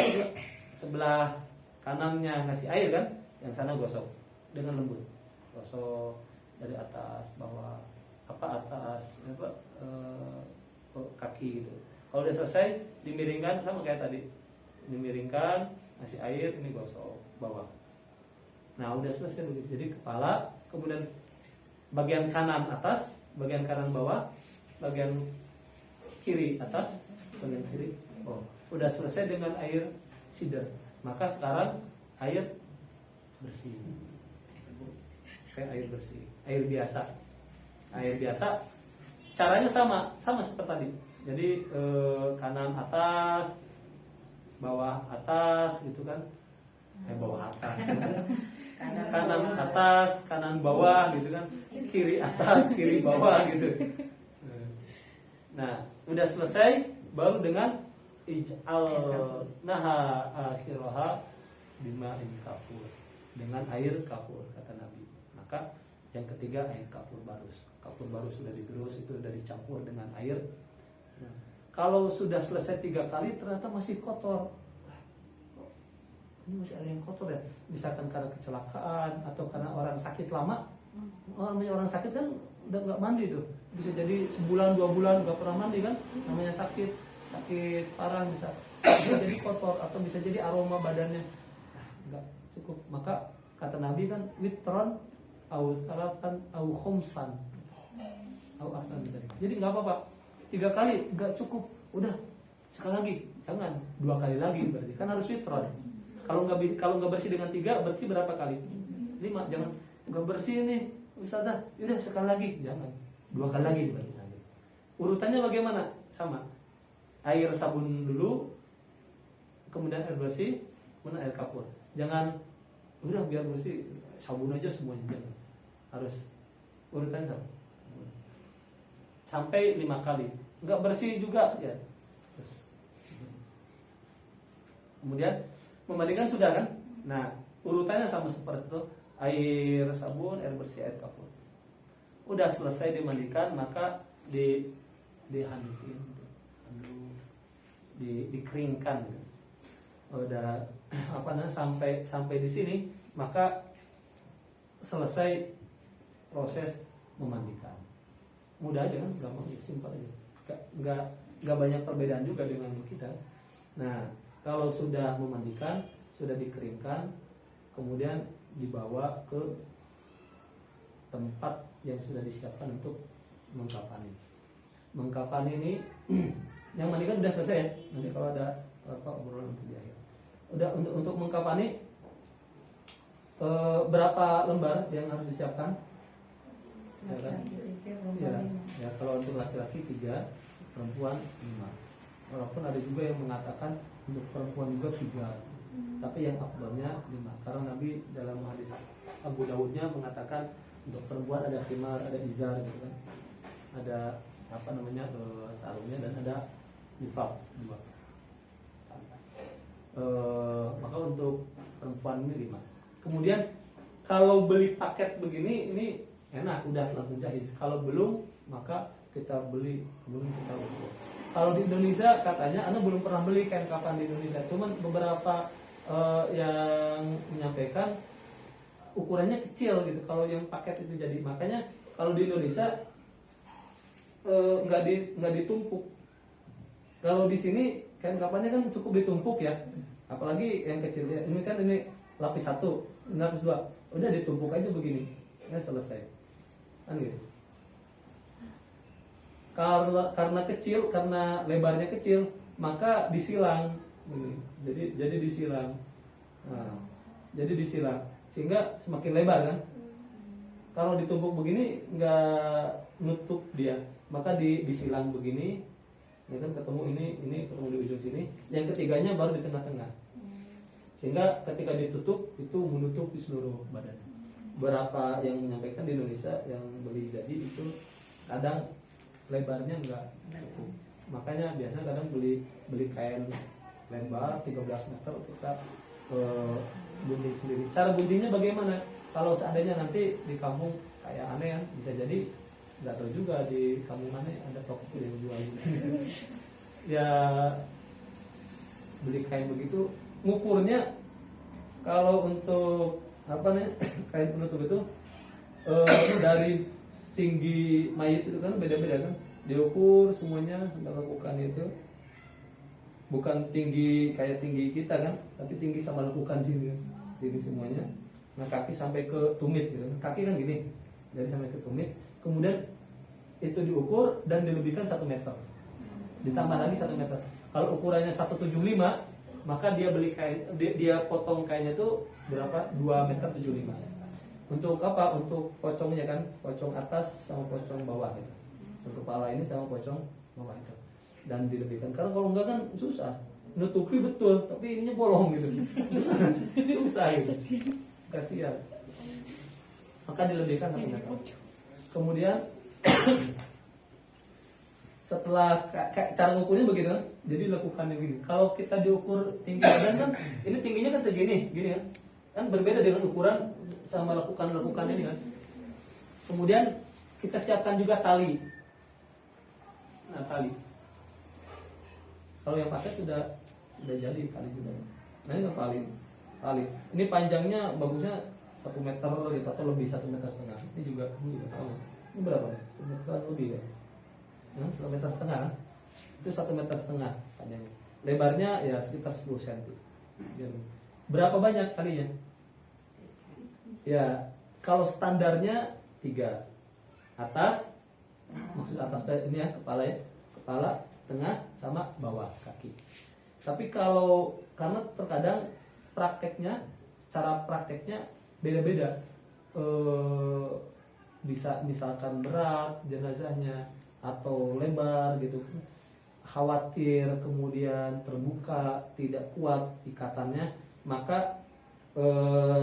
sebelah kanannya ngasih air kan, yang sana gosok dengan lembut, gosok dari atas bawah, kaki gitu. Kalau udah selesai, dimiringkan sama kayak tadi, dimiringkan, ngasih air, ini gosok bawah. Nah, udah selesai begitu. Jadi kepala, kemudian bagian kanan atas, bagian kanan bawah, bagian kiri atas, bagian kiri. Oh, udah selesai dengan air sidr. Maka sekarang air bersih, kayak air bersih, air biasa. Air biasa, caranya sama seperti tadi. Jadi kanan atas, bawah atas, gitu kan? Bawah atas, kanan atas, kanan bawah, gitu kan? Kiri atas, kiri bawah, gitu. Nah, udah selesai, baru dengan ij'al naha akhiraha bima'in kafur, dengan air kafur, kata Nabi. Maka Yang ketiga air kapur barus. Kapur barus sudah digerus, itu sudah dicampur dengan air. Nah, kalau sudah selesai 3 kali ternyata masih kotor, ini masih ada yang kotor ya, misalkan karena kecelakaan atau karena orang sakit lama. Namanya orang sakit kan udah nggak mandi tuh, bisa jadi sebulan 2 bulan nggak pernah mandi kan, namanya sakit parah, bisa jadi kotor atau bisa jadi aroma badannya. Nah, nggak cukup, maka kata Nabi kan witron au salatan au khumsan au asan. Jadi nggak apa-apa 3 kali nggak cukup, udah sekali lagi, jangan 2 kali lagi, berarti kan harus witron. Kalau nggak bersih dengan 3 berarti berapa kali? 5. Jangan nggak bersih nih Ustazah, udah sekali lagi, jangan 2 kali lagi berarti. Urutannya bagaimana? Sama, air sabun dulu, kemudian air bersih, kemudian air kapur. Jangan udah biar bersih sabun aja semuanya, jangan. Harus urutannya sama. Sampai 5 kali. Nggak bersih juga ya. Terus. Kemudian memandikan sudah kan? Nah, urutannya sama seperti itu. Air sabun, air bersih, air kapur. Udah selesai dimandikan, maka dihandusin, dikeringkan. Udah sampai di sini, maka selesai proses memandikan. Mudah aja kan, gampang, simpel aja. Nggak banyak perbedaan juga dengan kita. Nah, kalau sudah memandikan, sudah dikeringkan, kemudian dibawa ke tempat yang sudah disiapkan untuk mengkafani. Mengkafani ini yang mandikan sudah selesai ya. Nanti kalau ada obrolan untuk di akhir. Udah untuk mengkafani berapa lembar yang harus disiapkan? Laki-laki 3, perempuan Ya, 5. ya, kalau untuk laki-laki 3, perempuan 5. Walaupun ada juga yang mengatakan untuk perempuan juga 3. Tapi yang afdalnya 5, karena Nabi dalam hadis Abu Dawudnya mengatakan untuk perempuan ada khimar, ada izar gitu kan. Ada sarungnya, dan ada nifaq 2. Maka untuk perempuan ini 5. Kemudian kalau beli paket begini, ini enak, udah langsung jahit. Kalau belum, maka kita beli, belum kita ukur. Kalau di Indonesia katanya, Anda belum pernah beli kain kafan di Indonesia. Cuman beberapa yang menyampaikan ukurannya kecil gitu. Kalau yang paket itu jadi, makanya kalau di Indonesia nggak ditumpuk. Kalau di sini kain kafannya kan cukup ditumpuk ya. Apalagi yang kecil ya. Ini kan ini lapis 1, ini lapis 2, udah ditumpuk aja begini, ya selesai. Kan gitu. Karena kecil, karena lebarnya kecil, maka disilang. Jadi disilang. Nah, jadi disilang sehingga semakin lebar kan. Kalau ditumpuk begini nggak nutup dia, maka disilang begini, ya kan, ketemu ini ketemu di ujung sini. Yang ketiganya baru di tengah-tengah. Sehingga ketika ditutup itu menutupi seluruh badan. Berapa yang menyampaikan di Indonesia yang beli jadi itu kadang lebarnya nggak cukup. Makanya biasanya kadang beli kain lebar 13 meter kita gunting sendiri. Cara guntingnya bagaimana? Kalau seandainya nanti di kampung kayak aneh kan, bisa jadi nggak tahu juga di kampung mana ada toko yang jual gitu. Ya beli kain begitu, ngukurnya kalau untuk kain penutup itu dari tinggi mayat itu kan beda-beda kan, diukur semuanya sampai lekukan itu. Bukan tinggi kayak tinggi kita kan, tapi tinggi sama lekukan sini semuanya. Nah, kaki sampai ke tumit gitu. Kaki kan gini, dari sampai ke tumit. Kemudian itu diukur dan dilebihkan 1 meter. Ditambah lagi 1 meter. Kalau ukurannya 175, maka dia beli kain, dia potong kainnya itu berapa? 2,75 meter. Untuk apa? Untuk pocongnya kan, pocong atas sama pocong bawah gitu. Untuk kepala ini sama pocong bawah itu. Dan dilebihkan, karena kalau enggak kan susah, nutupi betul tapi ininya bolong gitu. Susah gitu. Kasihan. Maka dilebihkan 1 meter. Kemudian setelah cara ngukurnya begitu kan, jadi lekukannya gini. Kalau kita diukur tinggi badan kan, ini tingginya kan segini, gini kan berbeda dengan ukuran sama lekukan ini kan. Kemudian kita siapkan juga tali. Nah, tali. Kalau yang paket sudah jadi tali juga. Nah, ini tali. Ini panjangnya bagusnya 1 meter atau lebih 1,5 meter. Ini juga sama. Ini berapa ya? 1 meter lebih ya. 1,5 meter. Itu 1,5 meter panjangnya. Lebarnya ya sekitar 10 cm. Berapa banyak talinya? Ya, kalau standarnya 3. Atas, maksud atas ini ya, kepala, tengah, sama bawah kaki. Tapi kalau karena terkadang cara prakteknya beda-beda. Bisa misalkan berat jenazahnya atau lebar gitu, khawatir kemudian terbuka tidak kuat ikatannya, maka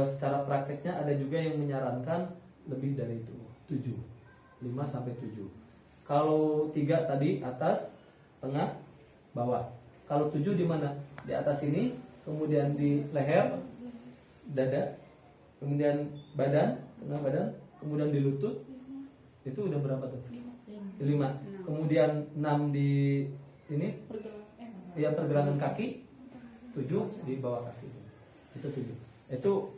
secara prakteknya ada juga yang menyarankan lebih dari itu, 5 sampai 7. Kalau 3 tadi atas, tengah, bawah. Kalau 7 di mana? Di atas ini, kemudian di leher, dada, kemudian badan, tengah badan, kemudian di lutut. Itu udah berapa tuh? 5. Kemudian 6 di sini, ya pergelangan kaki. 7 di bawah kaki. Itu 7. Itu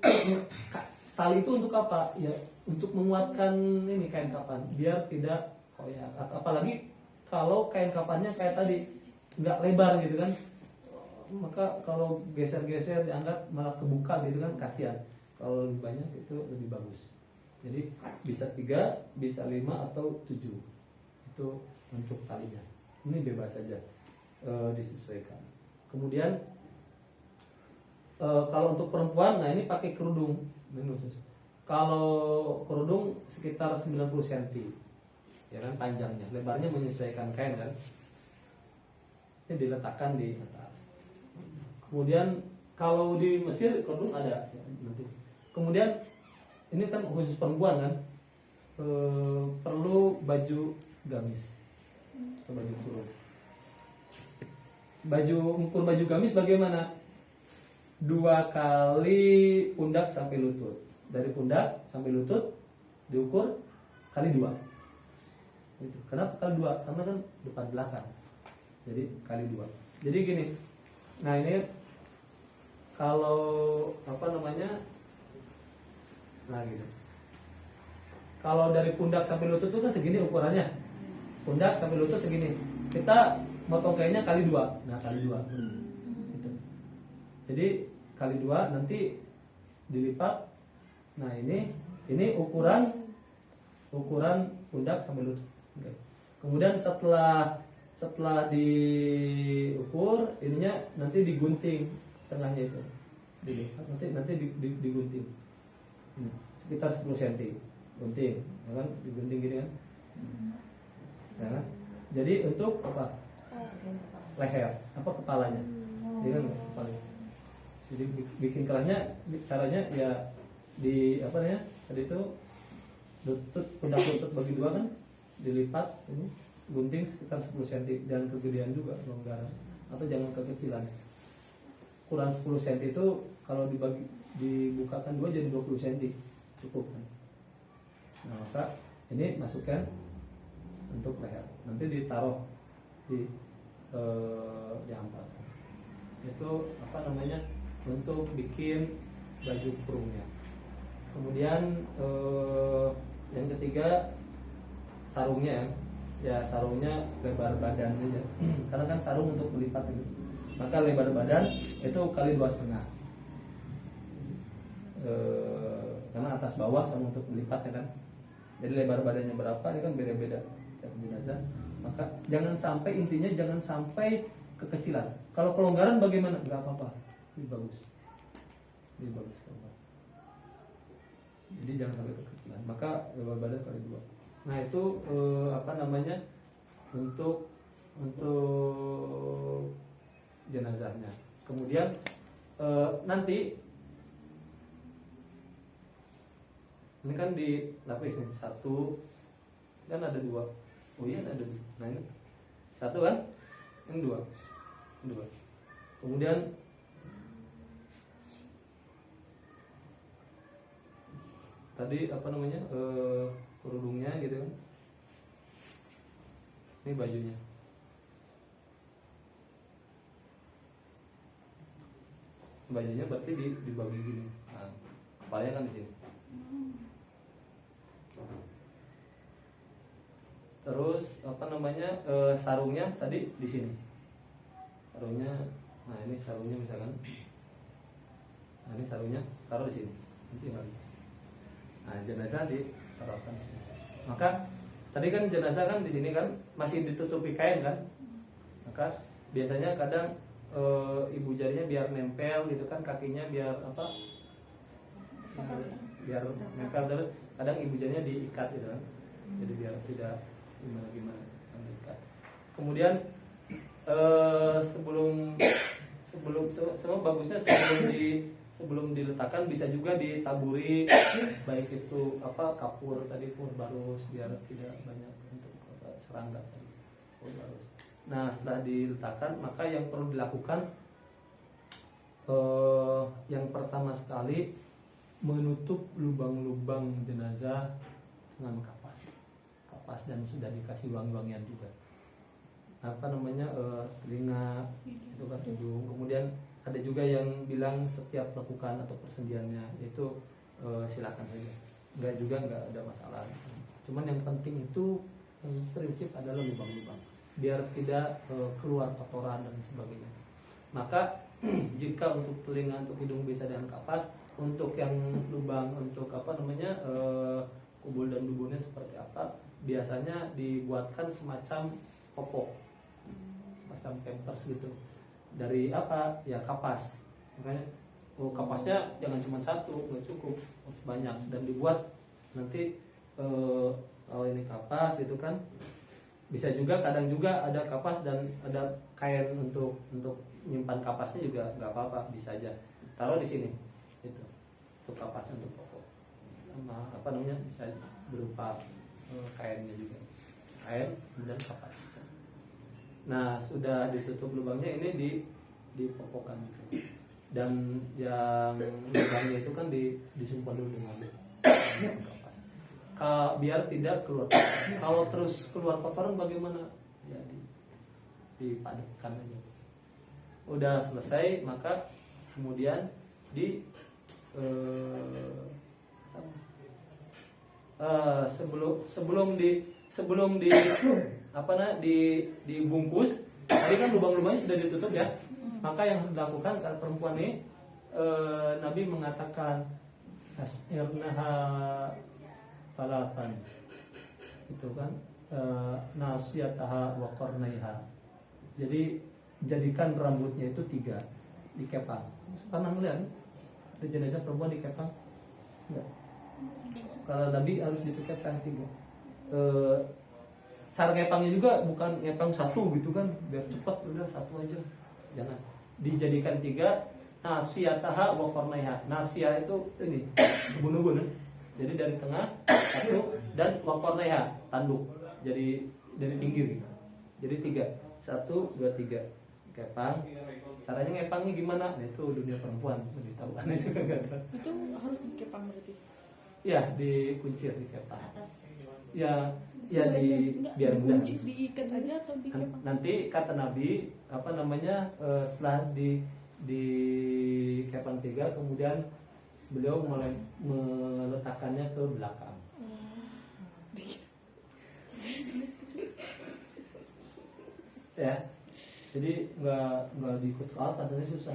tali itu untuk apa? Ya, untuk menguatkan ini kain kapan biar tidak koyak. Apalagi kalau kain kapannya kayak tadi nggak lebar gitu kan, maka kalau geser-geser diangkat malah kebuka gitu kan, kasihan. Kalau lebih banyak itu lebih bagus. Jadi bisa 3, bisa 5 atau 7. Itu untuk talinya. Ini bebas saja disesuaikan. Kemudian kalau untuk perempuan, nah ini pakai kerudung. Ini khusus. Kalau kerudung sekitar 90 cm, ya kan, panjangnya, lebarnya menyesuaikan kain kan. Ini diletakkan di atas. Kemudian kalau di Mesir kerudung ada ya, nanti. Kemudian ini kan khusus perempuan kan, perlu baju gamis atau baju kurung. Ukur baju gamis bagaimana? 2 kali pundak sampai lutut. Dari pundak sampai lutut diukur kali 2. Itu. Kenapa kali 2? Karena kan depan belakang. Jadi kali 2. Jadi gini. Nah, ini kalau apa namanya? Nah, gitu. Kalau dari pundak sampai lutut itu kan segini ukurannya. Pundak sampai lutut segini. Kita motong kainnya kali 2. Nah, kali 2. Gitu. Jadi kali 2 nanti dilipat. Nah, ini ukuran pundak sampai lutut. Kemudian setelah diukur, ininya nanti digunting tengahnya itu. Nanti digunting. Sekitar 10 cm. Gunting, ya kan? Digunting gini kan. Ya kan? Jadi untuk apa? Leher, apa kepalanya? Jadi kan kepalanya. Jadi bikin kerahnya, caranya ya di apa namanya? Tadi itu pundak lutut bagi 2 kan, dilipat ini, gunting sekitar 10 cm, jangan kegedean juga longgaran atau jangan kekecilan. Kurang 10 cm itu kalau dibukakan 2 jadi 20 cm cukup kan. Nah, maka ini masukkan untuk leher, nanti ditaruh di ampal. Itu apa namanya, untuk bikin baju kurungnya. Kemudian yang ketiga sarungnya ya, sarungnya lebar badan aja. Karena kan sarung untuk melipat itu, maka lebar badan itu kali 2,5. Karena atas bawah sama untuk melipat ya kan. Jadi lebar badannya berapa ini kan beda-beda tiap jenazah. Maka jangan sampai kekecilan. Kalau kelonggaran bagaimana? Enggak apa-apa. Lebih bagus. Jadi jangan sampai kekecilan. Maka lebar badan kali 2. Nah, itu apa namanya? Untuk jenazahnya. Kemudian nanti ini kan dilapis nih, 1 kan ada 2. Oh iya ada 2. Nah, ini 1 kan, ini 2. Kemudian tadi apa namanya, kerudungnya gitu kan. Ini bajunya. Bajunya berarti dibagi gini. Nah, kepalanya kan di sini. Terus apa namanya, sarungnya tadi di sini. Sarungnya, nah ini sarungnya misalkan. Nah ini sarungnya taruh di sini. Nanti lagi. Nah jenazah ditaruhkan di sini. Maka tadi kan jenazah kan di sini kan masih ditutupi kain kan. Maka biasanya kadang ibu jarinya biar nempel gitu kan, kakinya biar apa? Biar nempel terus. Kadang ibu jarinya diikat gitu kan. Jadi biar tidak gimana diikat. Kemudian sebelum semua bagusnya sebelum diletakkan bisa juga ditaburi baik itu apa kapur tadi, pur barus, biar tidak banyak untuk serangga tadi, pur barus. Nah setelah diletakkan maka yang perlu dilakukan yang pertama sekali menutup lubang-lubang jenazah dengan kapas dan sudah dikasih wangi-wangian juga. Apa namanya, telinga itu kan, hidung. Kemudian ada juga yang bilang setiap lakukan atau persendiannya itu silakan saja, enggak ada masalah. Cuman yang penting itu yang prinsip adalah lubang-lubang biar tidak keluar kotoran dan sebagainya. Maka jika untuk telinga, untuk hidung bisa dengan kapas, untuk yang lubang untuk apa namanya, kubul dan duburnya seperti apa, biasanya dibuatkan semacam popok, semacam pampers gitu. Dari apa? Ya kapas. Makanya kapasnya jangan cuma satu, nggak cukup, harus banyak. Dan dibuat nanti kalau ini kapas itu kan bisa juga, kadang juga ada kapas dan ada kain untuk menyimpan kapasnya juga nggak apa-apa, bisa aja taruh di sini itu untuk kapas, untuk pokok apa namanya, bisa berupa kainnya juga, kain kemudian kapas. Nah sudah ditutup lubangnya, ini dipopokkan gitu. Dan yang lubangnya itu kan disimpan dulu dengan kapas, biar tidak keluar. Kalau terus keluar kotoran bagaimana? Ya dipadatkan aja. Udah selesai maka kemudian sebelum dibungkus, tadi kan lubang-lubangnya sudah ditutup ya. Maka yang harus dilakukan kalau perempuan ini, Nabi mengatakan asirnaha salatan, itu kan nasiyataha wa qarnaiha. Jadi jadikan rambutnya itu 3 dikepang. Pernah ngeliat ada jenazah perempuan dikepang? Enggak. Kalau Nabi harus dikepang 3. Cara ngepangnya juga bukan ngepang 1 gitu kan, biar cepat, udah 1 aja. Jangan. Dijadikan 3, nasiyataha wa qarnaiha. Nasiyah itu ini ubun-ubun. Jadi dari tengah 1, dan wa qarnaiha tanduk. Jadi dari pinggir gitu. Jadi 3. 1, 2, 3 kepang. Caranya ngepangnya gimana? Nah itu dunia perempuan lebih tahu. Aneh juga nggak tahu. Itu harus dikepang berarti? Ya, dikuncir, dikepang. Ya biar mudah. Dikunci, diikat aja atau dikepang? Nanti kata Nabi apa namanya, setelah di kepang 3 kemudian beliau mulai meletakkannya ke belakang. Ya, jadi nggak diikut ke atas, jadi susah.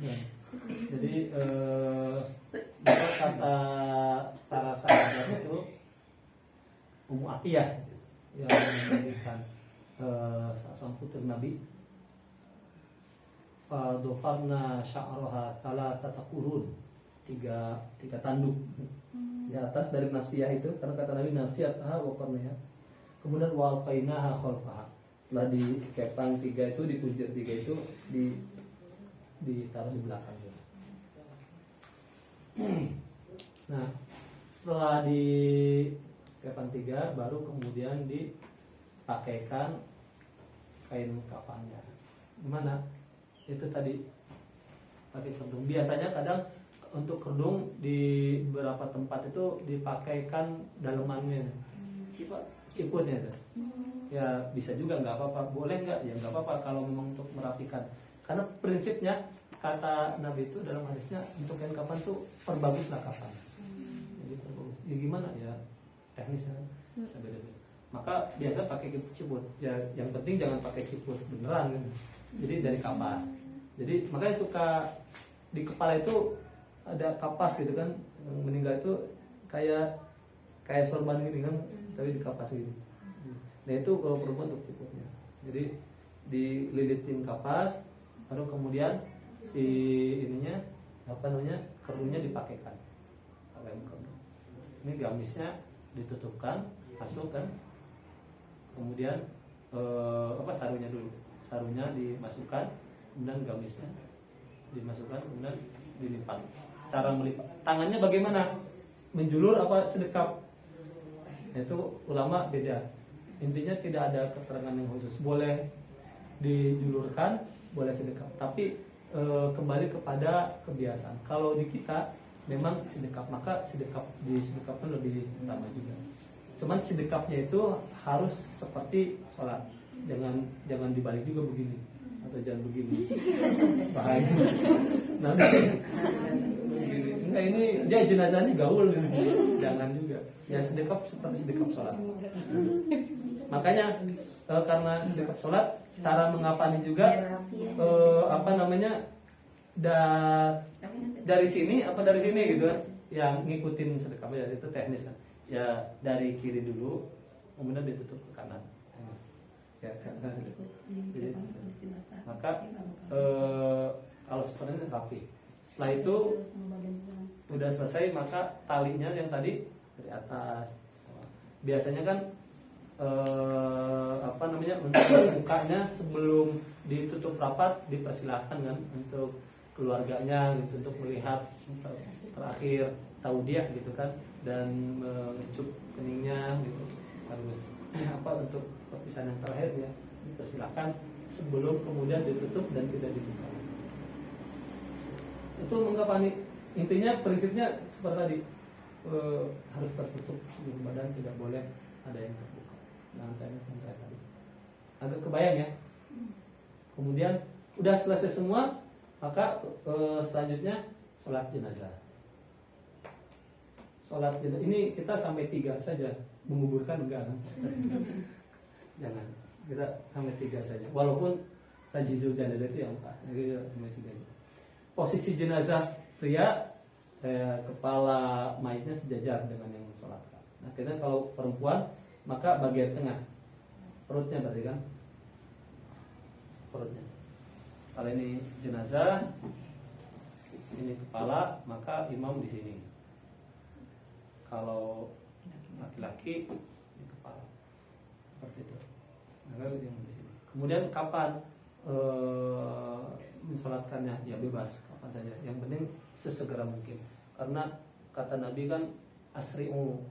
Ya. Jadi kata para sahabat itu Ummu Atiyah yang memberikan sang putri Nabi, fadofarna sya'roha thalathata qurun, 3 tanduk di atas dari nasiyah itu, karena kata Nabi nasiyataha wa qarnaiha. Kemudian walqainaha khalfaha, setelah dikepang 3 itu, dikuncir 3 itu ditaruh di belakang. Nah setelah dikepang 3 baru kemudian dipakaikan kain kafannya. Gimana? Itu tadi pakai kerudung. Biasanya kadang untuk kerudung di beberapa tempat itu dipakaikan dalemannya, ciputnya itu. Ya bisa juga nggak apa-apa, boleh nggak? Ya nggak apa-apa kalau memang untuk merapikan. Karena prinsipnya kata Nabi itu dalam hadisnya untuk kain kafan tuh perbaguslah kafan. Jadi perbagus. Ya gimana ya teknisnya bisa beda-beda. Maka biasa pakai ciput. Ya yang penting jangan pakai ciput beneran kan. Jadi dari kapas. Jadi makanya suka di kepala itu ada kapas gitu kan, yang meninggal itu kayak sorban gini kan, tapi di kapas gitu. Nah itu kalau perempuan untuk ciputnya. Jadi dililitin kapas, baru kemudian si ininya kerudungnya dipakaikan. Ini gamisnya ditutupkan, masuk kan, kemudian sarunya dulu, sarunya dimasukkan, kemudian gamisnya dimasukkan, kemudian dilipat. Cara melipat tangannya bagaimana? Menjulur apa sedekap? Itu ulama beda. Intinya tidak ada keterangan yang khusus. Boleh dijulurkan, boleh sedekap. Tapi kembali kepada kebiasaan. Kalau di kita memang sedekap, maka disedekapkan lebih utama juga. Cuman sedekapnya itu harus seperti sholat. Jangan dibalik juga begini atau jangan begini. Bahaya. Nanti enggak, ini dia jenazahnya gaul gitu. Jangan juga. Ya sedekap seperti sedekap sholat. Makanya karena sedekap sholat, cara mengapani juga dari sini gitu kan, yang ngikutin sedekap ya itu teknis kan. Ya dari kiri dulu, kemudian ditutup ke kanan. Ya kan. Jadi, maka kalau seperti ini rapi. Setelah itu udah selesai, maka talinya yang tadi dari atas. Biasanya kan untuk mukanya sebelum ditutup rapat dipersilahkan kan untuk keluarganya gitu, untuk melihat terakhir taudiah gitu kan, dan mengecup keningnya gitu. Harus untuk perpisahan yang terakhir ya dipersilahkan sebelum kemudian ditutup dan tidak dibuka. Itu mengkafani, intinya prinsipnya seperti tadi, harus tertutup seluruh badan, tidak boleh ada yang terbuka. Lantainya sampai tadi. Agak kebayang ya. Kemudian udah selesai semua, maka selanjutnya sholat jenazah. Sholat jenazah ini kita sampai 3 saja, menguburkan enggak kan? Jangan, kita sampai 3 saja. Walaupun tajhizul jenazah itu yang 4, jadi sampai 3. Posisi jenazah pria, kepala mayitnya sejajar dengan yang sholatkan. Nah, kita kalau perempuan, maka bagian tengah, perutnya berarti kan, perutnya. Kalau ini jenazah, ini kepala, maka imam di sini. Kalau laki-laki, ini kepala, seperti itu. Maka imam di sini. Kemudian kapan mensolatkannya? Ya bebas, kapan saja. Yang penting sesegera mungkin. Karena kata Nabi kan asri'u,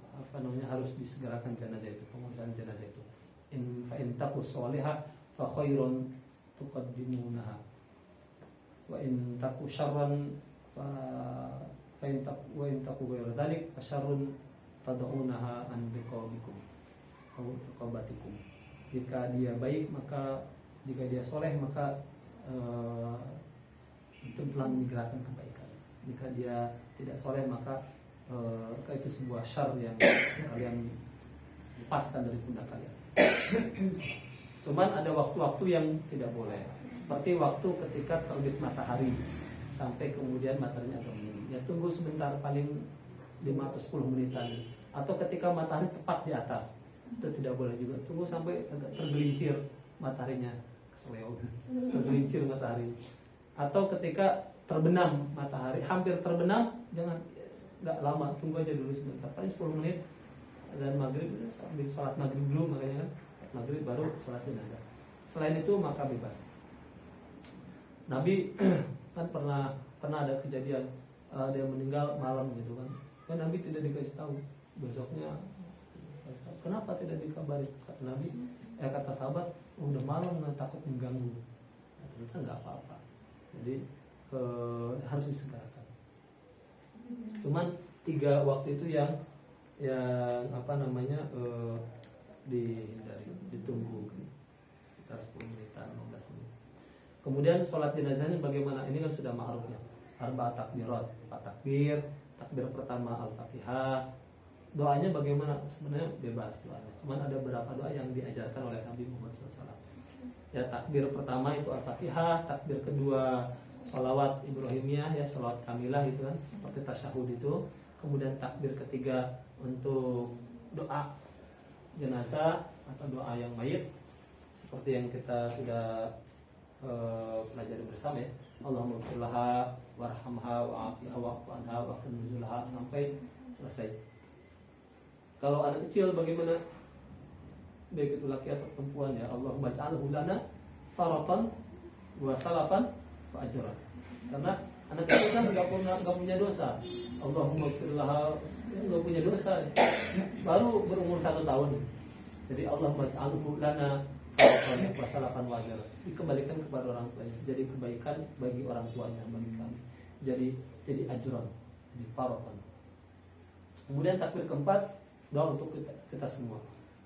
harus disegerakan jenazah itu, pengurusan jenazah itu. Fa in taqu sholihah fa khairun tuqaddimunaha. Wa in taqu syarran fa in taqu ghairu dzalik fa syarrun tad'unaha an biqabikum. Qabatikum. Jika dia baik, maka jika dia soleh, maka itu telah menyegerakan kebaikan. Jika dia tidak soleh, maka itu sebuah syar yang kalian lepaskan dari pundak kalian. Cuman ada waktu-waktu yang tidak boleh, seperti waktu ketika terbit matahari sampai kemudian mataharinya agak meninggi. Ya tunggu sebentar, paling 5 atau 10 menitan. Atau ketika matahari tepat di atas, itu tidak boleh juga. Tunggu sampai agak tergelincir mataharinya, tergelincir matahari. Atau ketika terbenam matahari, hampir terbenam, jangan, nggak lama, tunggu aja dulu sebentar, paling 10 menit. Dan maghrib, sambil sholat maghrib dulu, makanya kan maghrib baru sholat jenazah. Selain itu maka bebas. Nabi kan pernah ada kejadian ada yang meninggal malam gitu kan. Dan Nabi tidak dikasih tahu besoknya. Kenapa tidak dikabari? Kata Nabi, kata sahabat, udah malam, takut mengganggu. Nah, ternyata nggak apa-apa. Jadi harus disegerakan. Cuman 3 waktu itu yang dihindari, ditunggu sekitar 10 menitan, 15 menit. Kemudian sholat jenazahnya bagaimana? Ini kan sudah ma'ruf ya. 4 takbirat, 4 takbir. Takbir pertama Al-Fatihah. Doanya bagaimana? Sebenarnya bebas doanya. Cuman ada beberapa doa yang diajarkan oleh Nabi Muhammad SAW. Ya, takbir pertama itu Al-Fatihah, takbir kedua sholawat Ibrahimiyah, ya sholawat kamilah itu kan, seperti tasyahud itu. Kemudian takbir ketiga untuk doa jenazah atau doa yang mayit, seperti yang kita sudah pelajari bersama ya. Allahumma ighfir laha warhamha wa'afiha wa'fu anha wa qina nuzulaha sampai selesai. Kalau anak kecil bagaimana? Baik itu laki atau perempuan ya, Allahumma ja'alhu lana faratan wa salafan wa ajran. Karena anak kecil kan enggak punya dosa. Allahumma ighfir laha, enggak punya dosa. Baru berumur 1 tahun. Jadi Allahumma ja'alhu lana wasalakan wajar, dikembalikan kepada orang tuanya, jadi kebaikan bagi orang tuanya, bagi kami, jadi ajron, jadi farotan. Kemudian takbir keempat, doa untuk kita semua.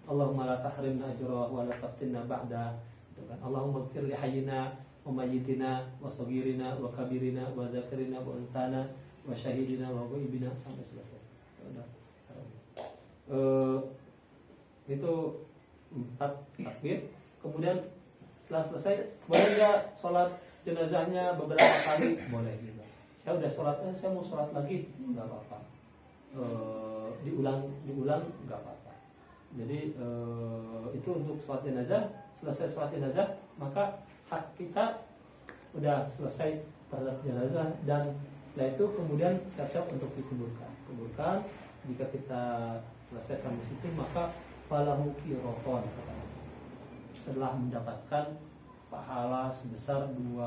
Allahumma la tahrimna ajrah wa la taftinna ba'da, gitu kan. Allahumma ighfir li hayyina wa mayyitina wa saghirina wa kabirina wa dzakarina wa untana wa syahidina wa ghaibina sampai selesai. Itu 4 takbir. Kemudian setelah selesai, boleh nggak sholat jenazahnya beberapa kali? Boleh juga. Saya udah sholatnya, saya mau sholat lagi, nggak apa-apa. Diulang nggak apa-apa. Jadi itu untuk sholat jenazah. Selesai sholat jenazah, maka hak kita udah selesai terhadap jenazah, dan setelah itu kemudian siap-siap untuk dikuburkan. Jika kita selesai sampai situ, maka falahu qiroton, setelah mendapatkan pahala sebesar 2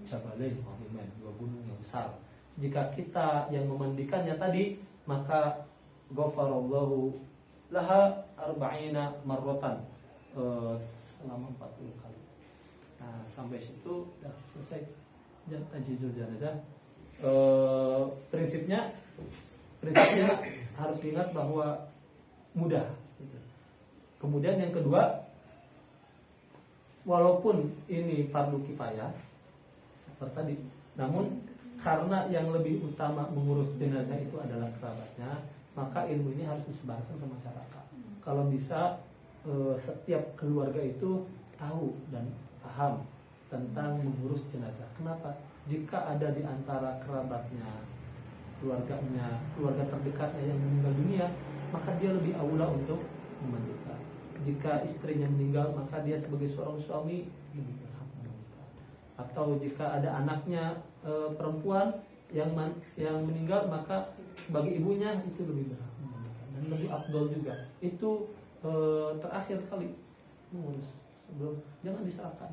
jabalain azimain, 2 gunung yang besar. Jika kita yang memandikannya tadi, maka ghafarallahu laha arba'ina marratan, selama 40 kali. Nah, sampai situ sudah selesai tajhizul jenazah. Prinsipnya harus diingat bahwa mudah. Kemudian yang kedua, walaupun ini fardu kifayah seperti tadi, namun karena yang lebih utama mengurus jenazah itu adalah kerabatnya, maka ilmu ini harus disebarkan ke masyarakat. Kalau bisa setiap keluarga itu tahu dan paham tentang mengurus jenazah. Kenapa? Jika ada di antara kerabatnya, keluarganya, keluarga terdekatnya yang meninggal dunia, maka dia lebih aula untuk memandikan. Jika istrinya meninggal, maka dia sebagai seorang suami lebih berhak memandikan. Atau jika ada anaknya perempuan yang meninggal, maka sebagai ibunya itu lebih berhak memandikan dan lebih afdol juga. Itu terakhir kali mengurus, sebelum, jangan diserahkan.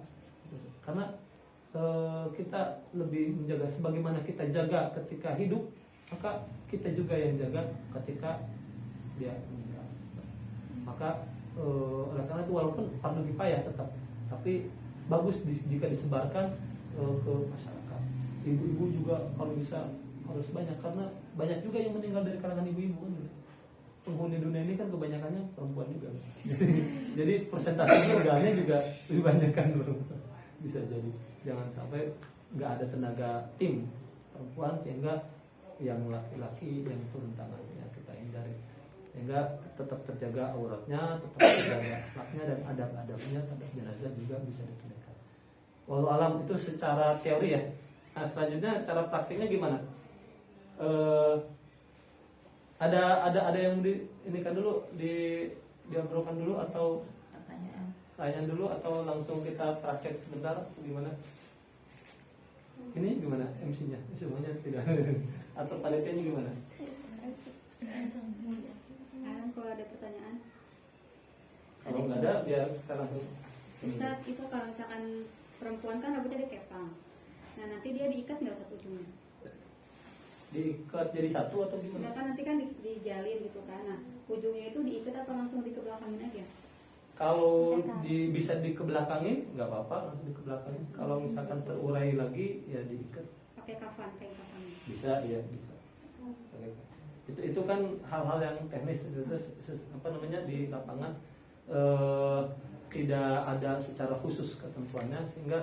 Karena kita lebih menjaga, sebagaimana kita jaga ketika hidup, maka kita juga yang jaga ketika dia meninggal. Maka oleh karena itu walaupun fardu kifayah tetap, tapi bagus jika disebarkan ke masyarakat. Ibu-ibu juga kalau bisa harus banyak, karena banyak juga yang meninggal dari kalangan ibu-ibu kan. Penghuni dunia ini kan kebanyakannya perempuan juga. Jadi persentase meninggalnya juga lebih banyak kan perempuan. Bisa jadi, jangan sampai nggak ada tenaga tim perempuan sehingga yang laki-laki yang turun tangannya kita hindari, sehingga tetap terjaga auratnya, tetap terjaga akhlaknya dan adab-adabnya terhadap jenazah juga bisa ditunaikan. Walau alam itu secara teori ya. Nah, selanjutnya secara praktiknya gimana? Ada yang ini kan dulu diobrolkan dulu atau tanya dulu atau langsung kita praktek sebentar gimana? Ini gimana MC-nya? Semuanya tidak. Atau panitianya gimana? Kalau ada pertanyaan. Kalau nggak ada, biar kita langsung. Ustaz, itu kalau misalkan perempuan kan rambutnya dikepang. Nah, nanti dia diikat nggak satu ujungnya? Diikat jadi satu atau gimana? Enggak kan, nanti kan dijalin gitu kan. Nah, ujungnya itu diikat atau langsung dikebelakangin aja? Kalau bisa dikebelakangin, nggak apa-apa, langsung dikebelakangin. Kalau misalkan terurai lagi, ya diikat. Pakai kafan, kayak kafan. Bisa, iya bisa. Itu kan hal-hal yang teknis itu apa namanya di lapangan tidak ada secara khusus ketentuannya sehingga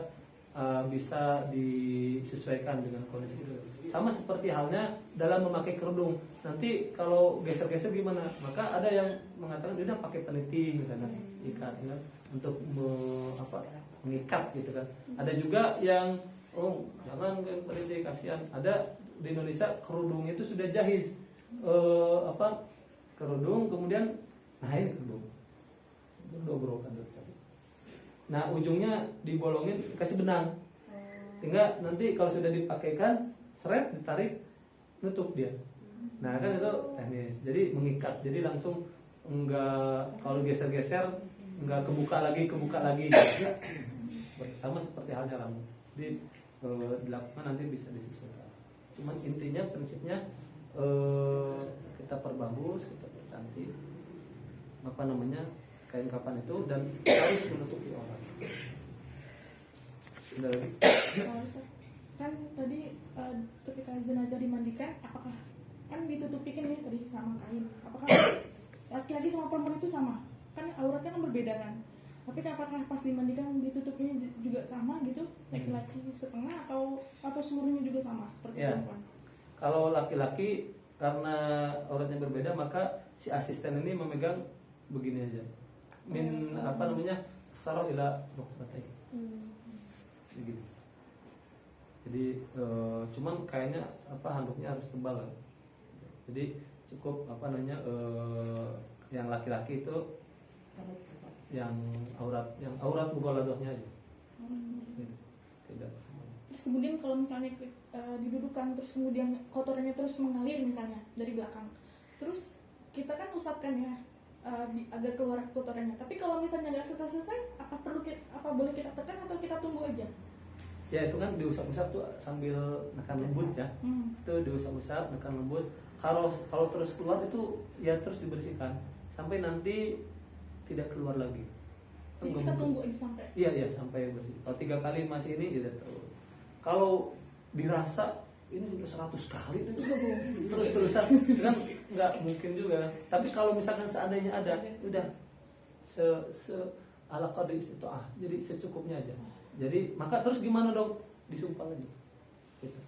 bisa disesuaikan dengan kondisi itu. Sama seperti halnya dalam memakai kerudung. Nanti kalau geser-geser gimana? Maka ada yang mengatakan dia pakai peniti misalnya ikat ya, untuk mengikat gitu kan. Ada juga yang jangan peniti kasihan. Ada di Indonesia kerudung itu sudah jahis. Kerudung kemudian ini kerudung. Dobrokan. Nah ujungnya dibolongin kasih benang sehingga nanti kalau sudah dipakaikan seret ditarik nutup dia. Nah kan itu teknis. Jadi mengikat. Jadi langsung enggak kalau geser-geser enggak kebuka lagi. Sama seperti halnya rambut. Jadi dilakukan nanti bisa disesuaikan. Cuman intinya prinsipnya kita perbagus, kita percantik kain kapan itu dan harus menutupi orang. Ada lagi? Kan tadi ketika jenazah dimandikan, apakah kan ditutupi kan ya tadi sama kain? Apakah laki-laki sama perempuan itu sama? Kan auratnya kan berbeda kan? Tapi apakah pas dimandikan ditutupnya juga sama gitu? Laki-laki setengah atau seluruhnya juga sama seperti perempuan? Kalau laki-laki karena auratnya berbeda maka si asisten ini memegang begini aja. Sarah ila rukbatai. Begini. Jadi cuman kayaknya handuknya harus tebal kan. Jadi cukup yang laki-laki itu yang aurat mughaladahnya aja. Tidak. Terus kemudian kalau misalnya didudukan terus kemudian kotorannya terus mengalir misalnya dari belakang, terus kita kan usapkan ya agar keluar kotorannya. Tapi kalau misalnya nggak selesai, apa boleh kita tekan atau kita tunggu aja? Ya itu kan diusap-usap tuh sambil nekan lembut ya. Itu diusap-usap nekan lembut. Kalau terus keluar itu ya terus dibersihkan sampai nanti tidak keluar lagi. Jadi kita tunggu aja sampai. Iya sampai bersih. Kalau 3 kali masih ini ya terus. Kalau dirasa ini sudah 100 kali itu terus-terusan kan nggak mungkin juga. Tapi kalau misalkan seandainya ada, udah ala qadri istita'ah. Jadi secukupnya aja. Jadi maka terus gimana dong? Disumpah aja. Gitu.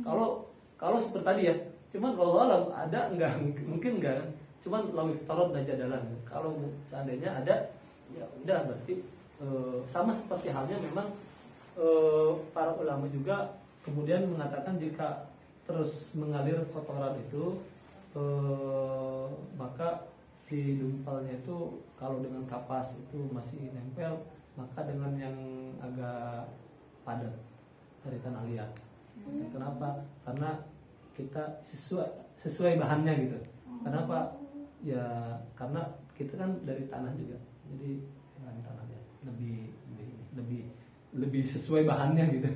Kalau seperti tadi ya, cuman wallahu alam ada enggak mungkin enggak. Cuman lawif tarad najadalan. Kalau seandainya ada, ya udah berarti sama seperti halnya memang para ulama juga kemudian mengatakan jika terus mengalir kotoran itu maka di dumpalnya itu kalau dengan kapas itu masih nempel, maka dengan yang agak padat dari tanah liat. Kenapa? Karena kita sesuai bahannya gitu. Kenapa? Ya karena kita kan dari tanah juga, jadi dengan tanah liat lebih sesuai bahannya gitu,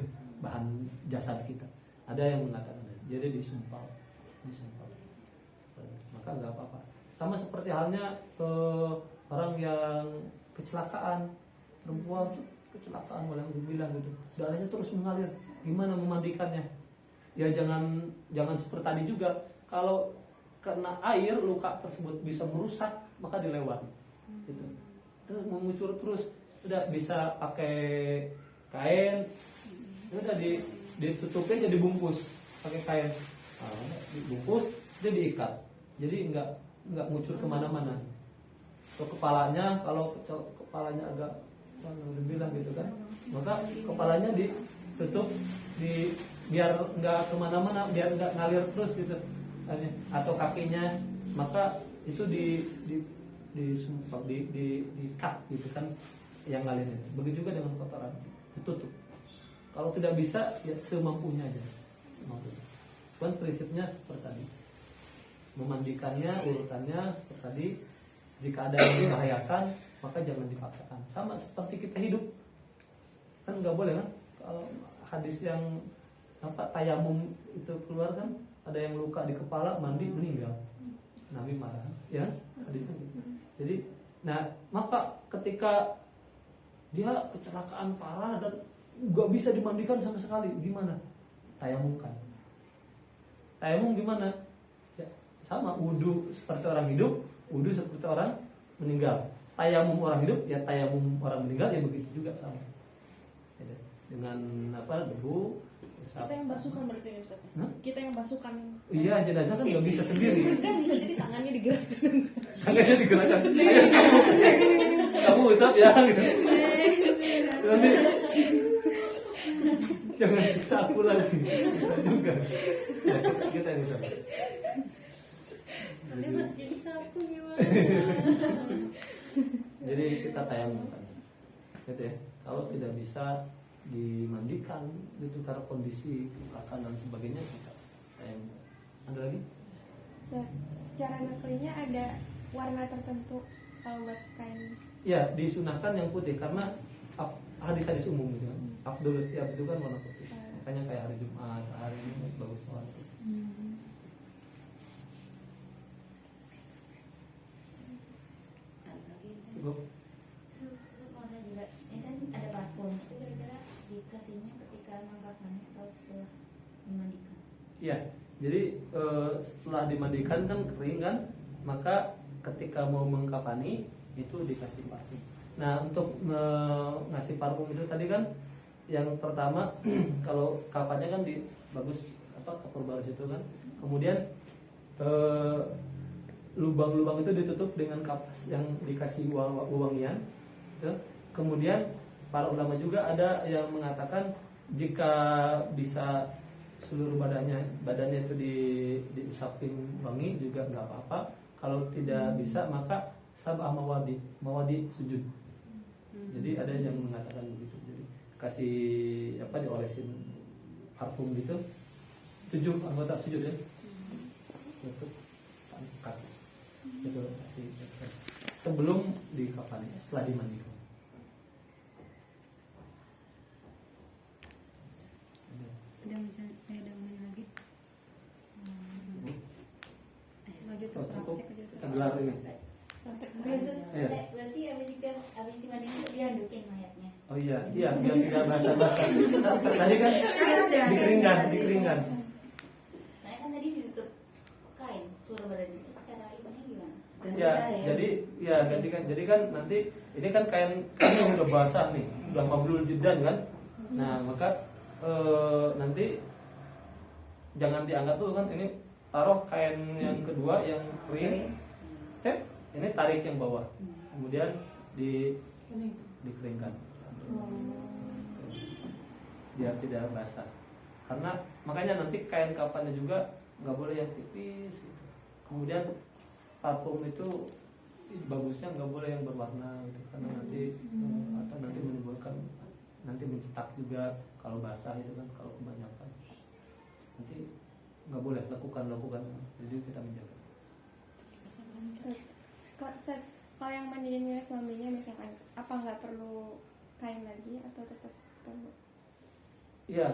bahan jasad kita. Ada yang mengatakan jadi disumpal, maka nggak apa-apa. Sama seperti halnya orang yang kecelakaan, perempuan kecelakaan malah bilang gitu, darahnya terus mengalir, gimana memandikannya? Ya jangan seperti tadi juga. Kalau kena air luka tersebut bisa merusak, maka dilewat gitu. Terus mengucur terus, sudah bisa pakai kain, udah ditutupin jadi bungkus pakai kain, dibungkus jadi diikat, jadi nggak ngucur kemana-mana. Ke kepalanya, kalau kepalanya agak bilang gitu kan, maka kepalanya ditutup biar nggak kemana-mana, biar nggak ngalir terus gitu. Atau kakinya, maka itu disumpah, di-cut gitu kan yang ngalirnya. Begitu juga dengan kotoran, ditutup. Kalau tidak bisa ya semampunya aja. Cuman prinsipnya seperti tadi. Memandikannya, urutannya seperti tadi. Jika ada yang membahayakan, maka jangan dipaksakan. Sama seperti kita hidup, kan nggak boleh kan? Kalau hadis yang tayamum itu keluar kan, ada yang luka di kepala, mandi, meninggal. Nabi marah, ya hadisnya gitu. Jadi, maka ketika dia kecelakaan parah dan nggak bisa dimandikan sama sekali, gimana? Tayamumkan. Tayamum gimana? sama wudu seperti orang hidup, wudu seperti orang meninggal. Tayamum orang hidup ya tayamum orang meninggal ya begitu juga sama. Ya, dengan apa debu. Kita yang basuhkan berarti ya Ustaz. Hah? Kita yang basuhkan. Iya jenazah kan nggak bisa sendiri. Kan bisa jadi tangannya digerakkan. Tangannya digerakkan. Ayo, kamu usap ya. Gitu. Nanti jangan siksa aku lagi. Bisa juga. Ya, kita yang usap. Nanti pas kita aku gimana? Jadi kita tayamum kan. Gitu ya. Kalau tidak bisa dimandikan itu karena kondisi kerusakan dan sebagainya kita tayamum. Ada lagi? Secara naklinya ada warna tertentu kalau buat kain. Ya, disunahkan yang putih karena hadis-hadis umum gitu kan. Afdhul setiap itu kan warna putih. Makanya kayak hari Jumat, hari ini bagus warna putih. Cukup. Mau saya juga, ini kan ada parfum. Itu kira-kira dikasihnya ketika mengkafannya atau setelah dimandikan? Iya, jadi setelah dimandikan kan kering kan, maka ketika mau mengkafani itu dikasih parfum. Nah untuk ngasih parfum itu tadi kan yang pertama kalau kafannya kan bagus apa kapur baru itu kan, kemudian lubang-lubang itu ditutup dengan kapas yang dikasih wewangian. Gitu. Kemudian para ulama juga ada yang mengatakan jika bisa seluruh badannya itu diusapin wangi juga nggak apa-apa. Kalau tidak bisa maka sab'ah mawadi sujud. Jadi ada yang mengatakan begitu. Jadi kasih apa diolesin parfum gitu 7 anggota sujud ya. Untuk kaki. Itu kasih sebelum dikafani, setelah dimandikan. Ada mana lagi? Lanjut ke Cukup praktek aja. kita gelar ini. Iya. Berarti abis dimandikan itu dihandukin mayatnya. Oh iya, biar tidak basah-basah. Tadi kan dikeringkan. Nah kan tadi ditutup kain seluruh badan itu secara ibadahnya gimana? Ya, jadi kan nanti ini kan kain yang udah basah nih, udah mablul jiddan kan. Nah, maka nanti jangan diangkat dulu kan, ini taruh kain yang kedua yang kering. Ini tarik yang bawah. Kemudian dikeringkan. Biar tidak basah. Karena makanya nanti kain kafannya juga nggak boleh yang tipis gitu. Kemudian parfum itu bagusnya nggak boleh yang berwarna gitu, karena nanti atau nanti menimbulkan nanti mencetak juga kalau basah itu kan, kalau kebanyakan nanti nggak boleh lakukan jadi kita menjaga. Kalau yang mandiin suaminya misalkan, apa nggak perlu kain lagi atau tetap perlu? Iya,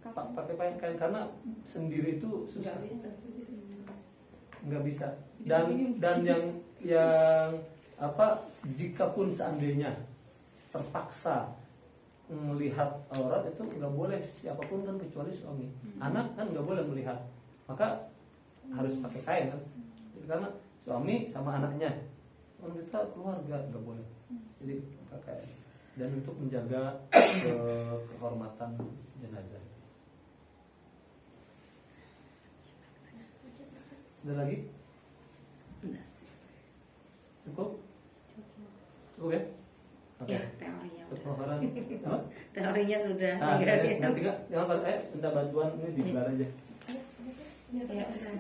pakai kain karena sendiri itu susah. Nggak bisa. Dan yang apa? Jika pun seandainya terpaksa melihat aurat itu nggak boleh siapapun kan kecuali suami. Anak kan nggak boleh melihat, maka harus pakai kain kan. Jadi, karena suami sama anaknya, kalau kita keluarga nggak boleh. Jadi pakai kain. Dan untuk menjaga kehormatan jenazah. Ada lagi? Cukup? Cukup ya? Oke. Ya, teorinya udah. Seprofaran. Apa? Teorinya sudah. Nanti nggak, jangan minta bantuan ini di gelar aja. Ya, sudah.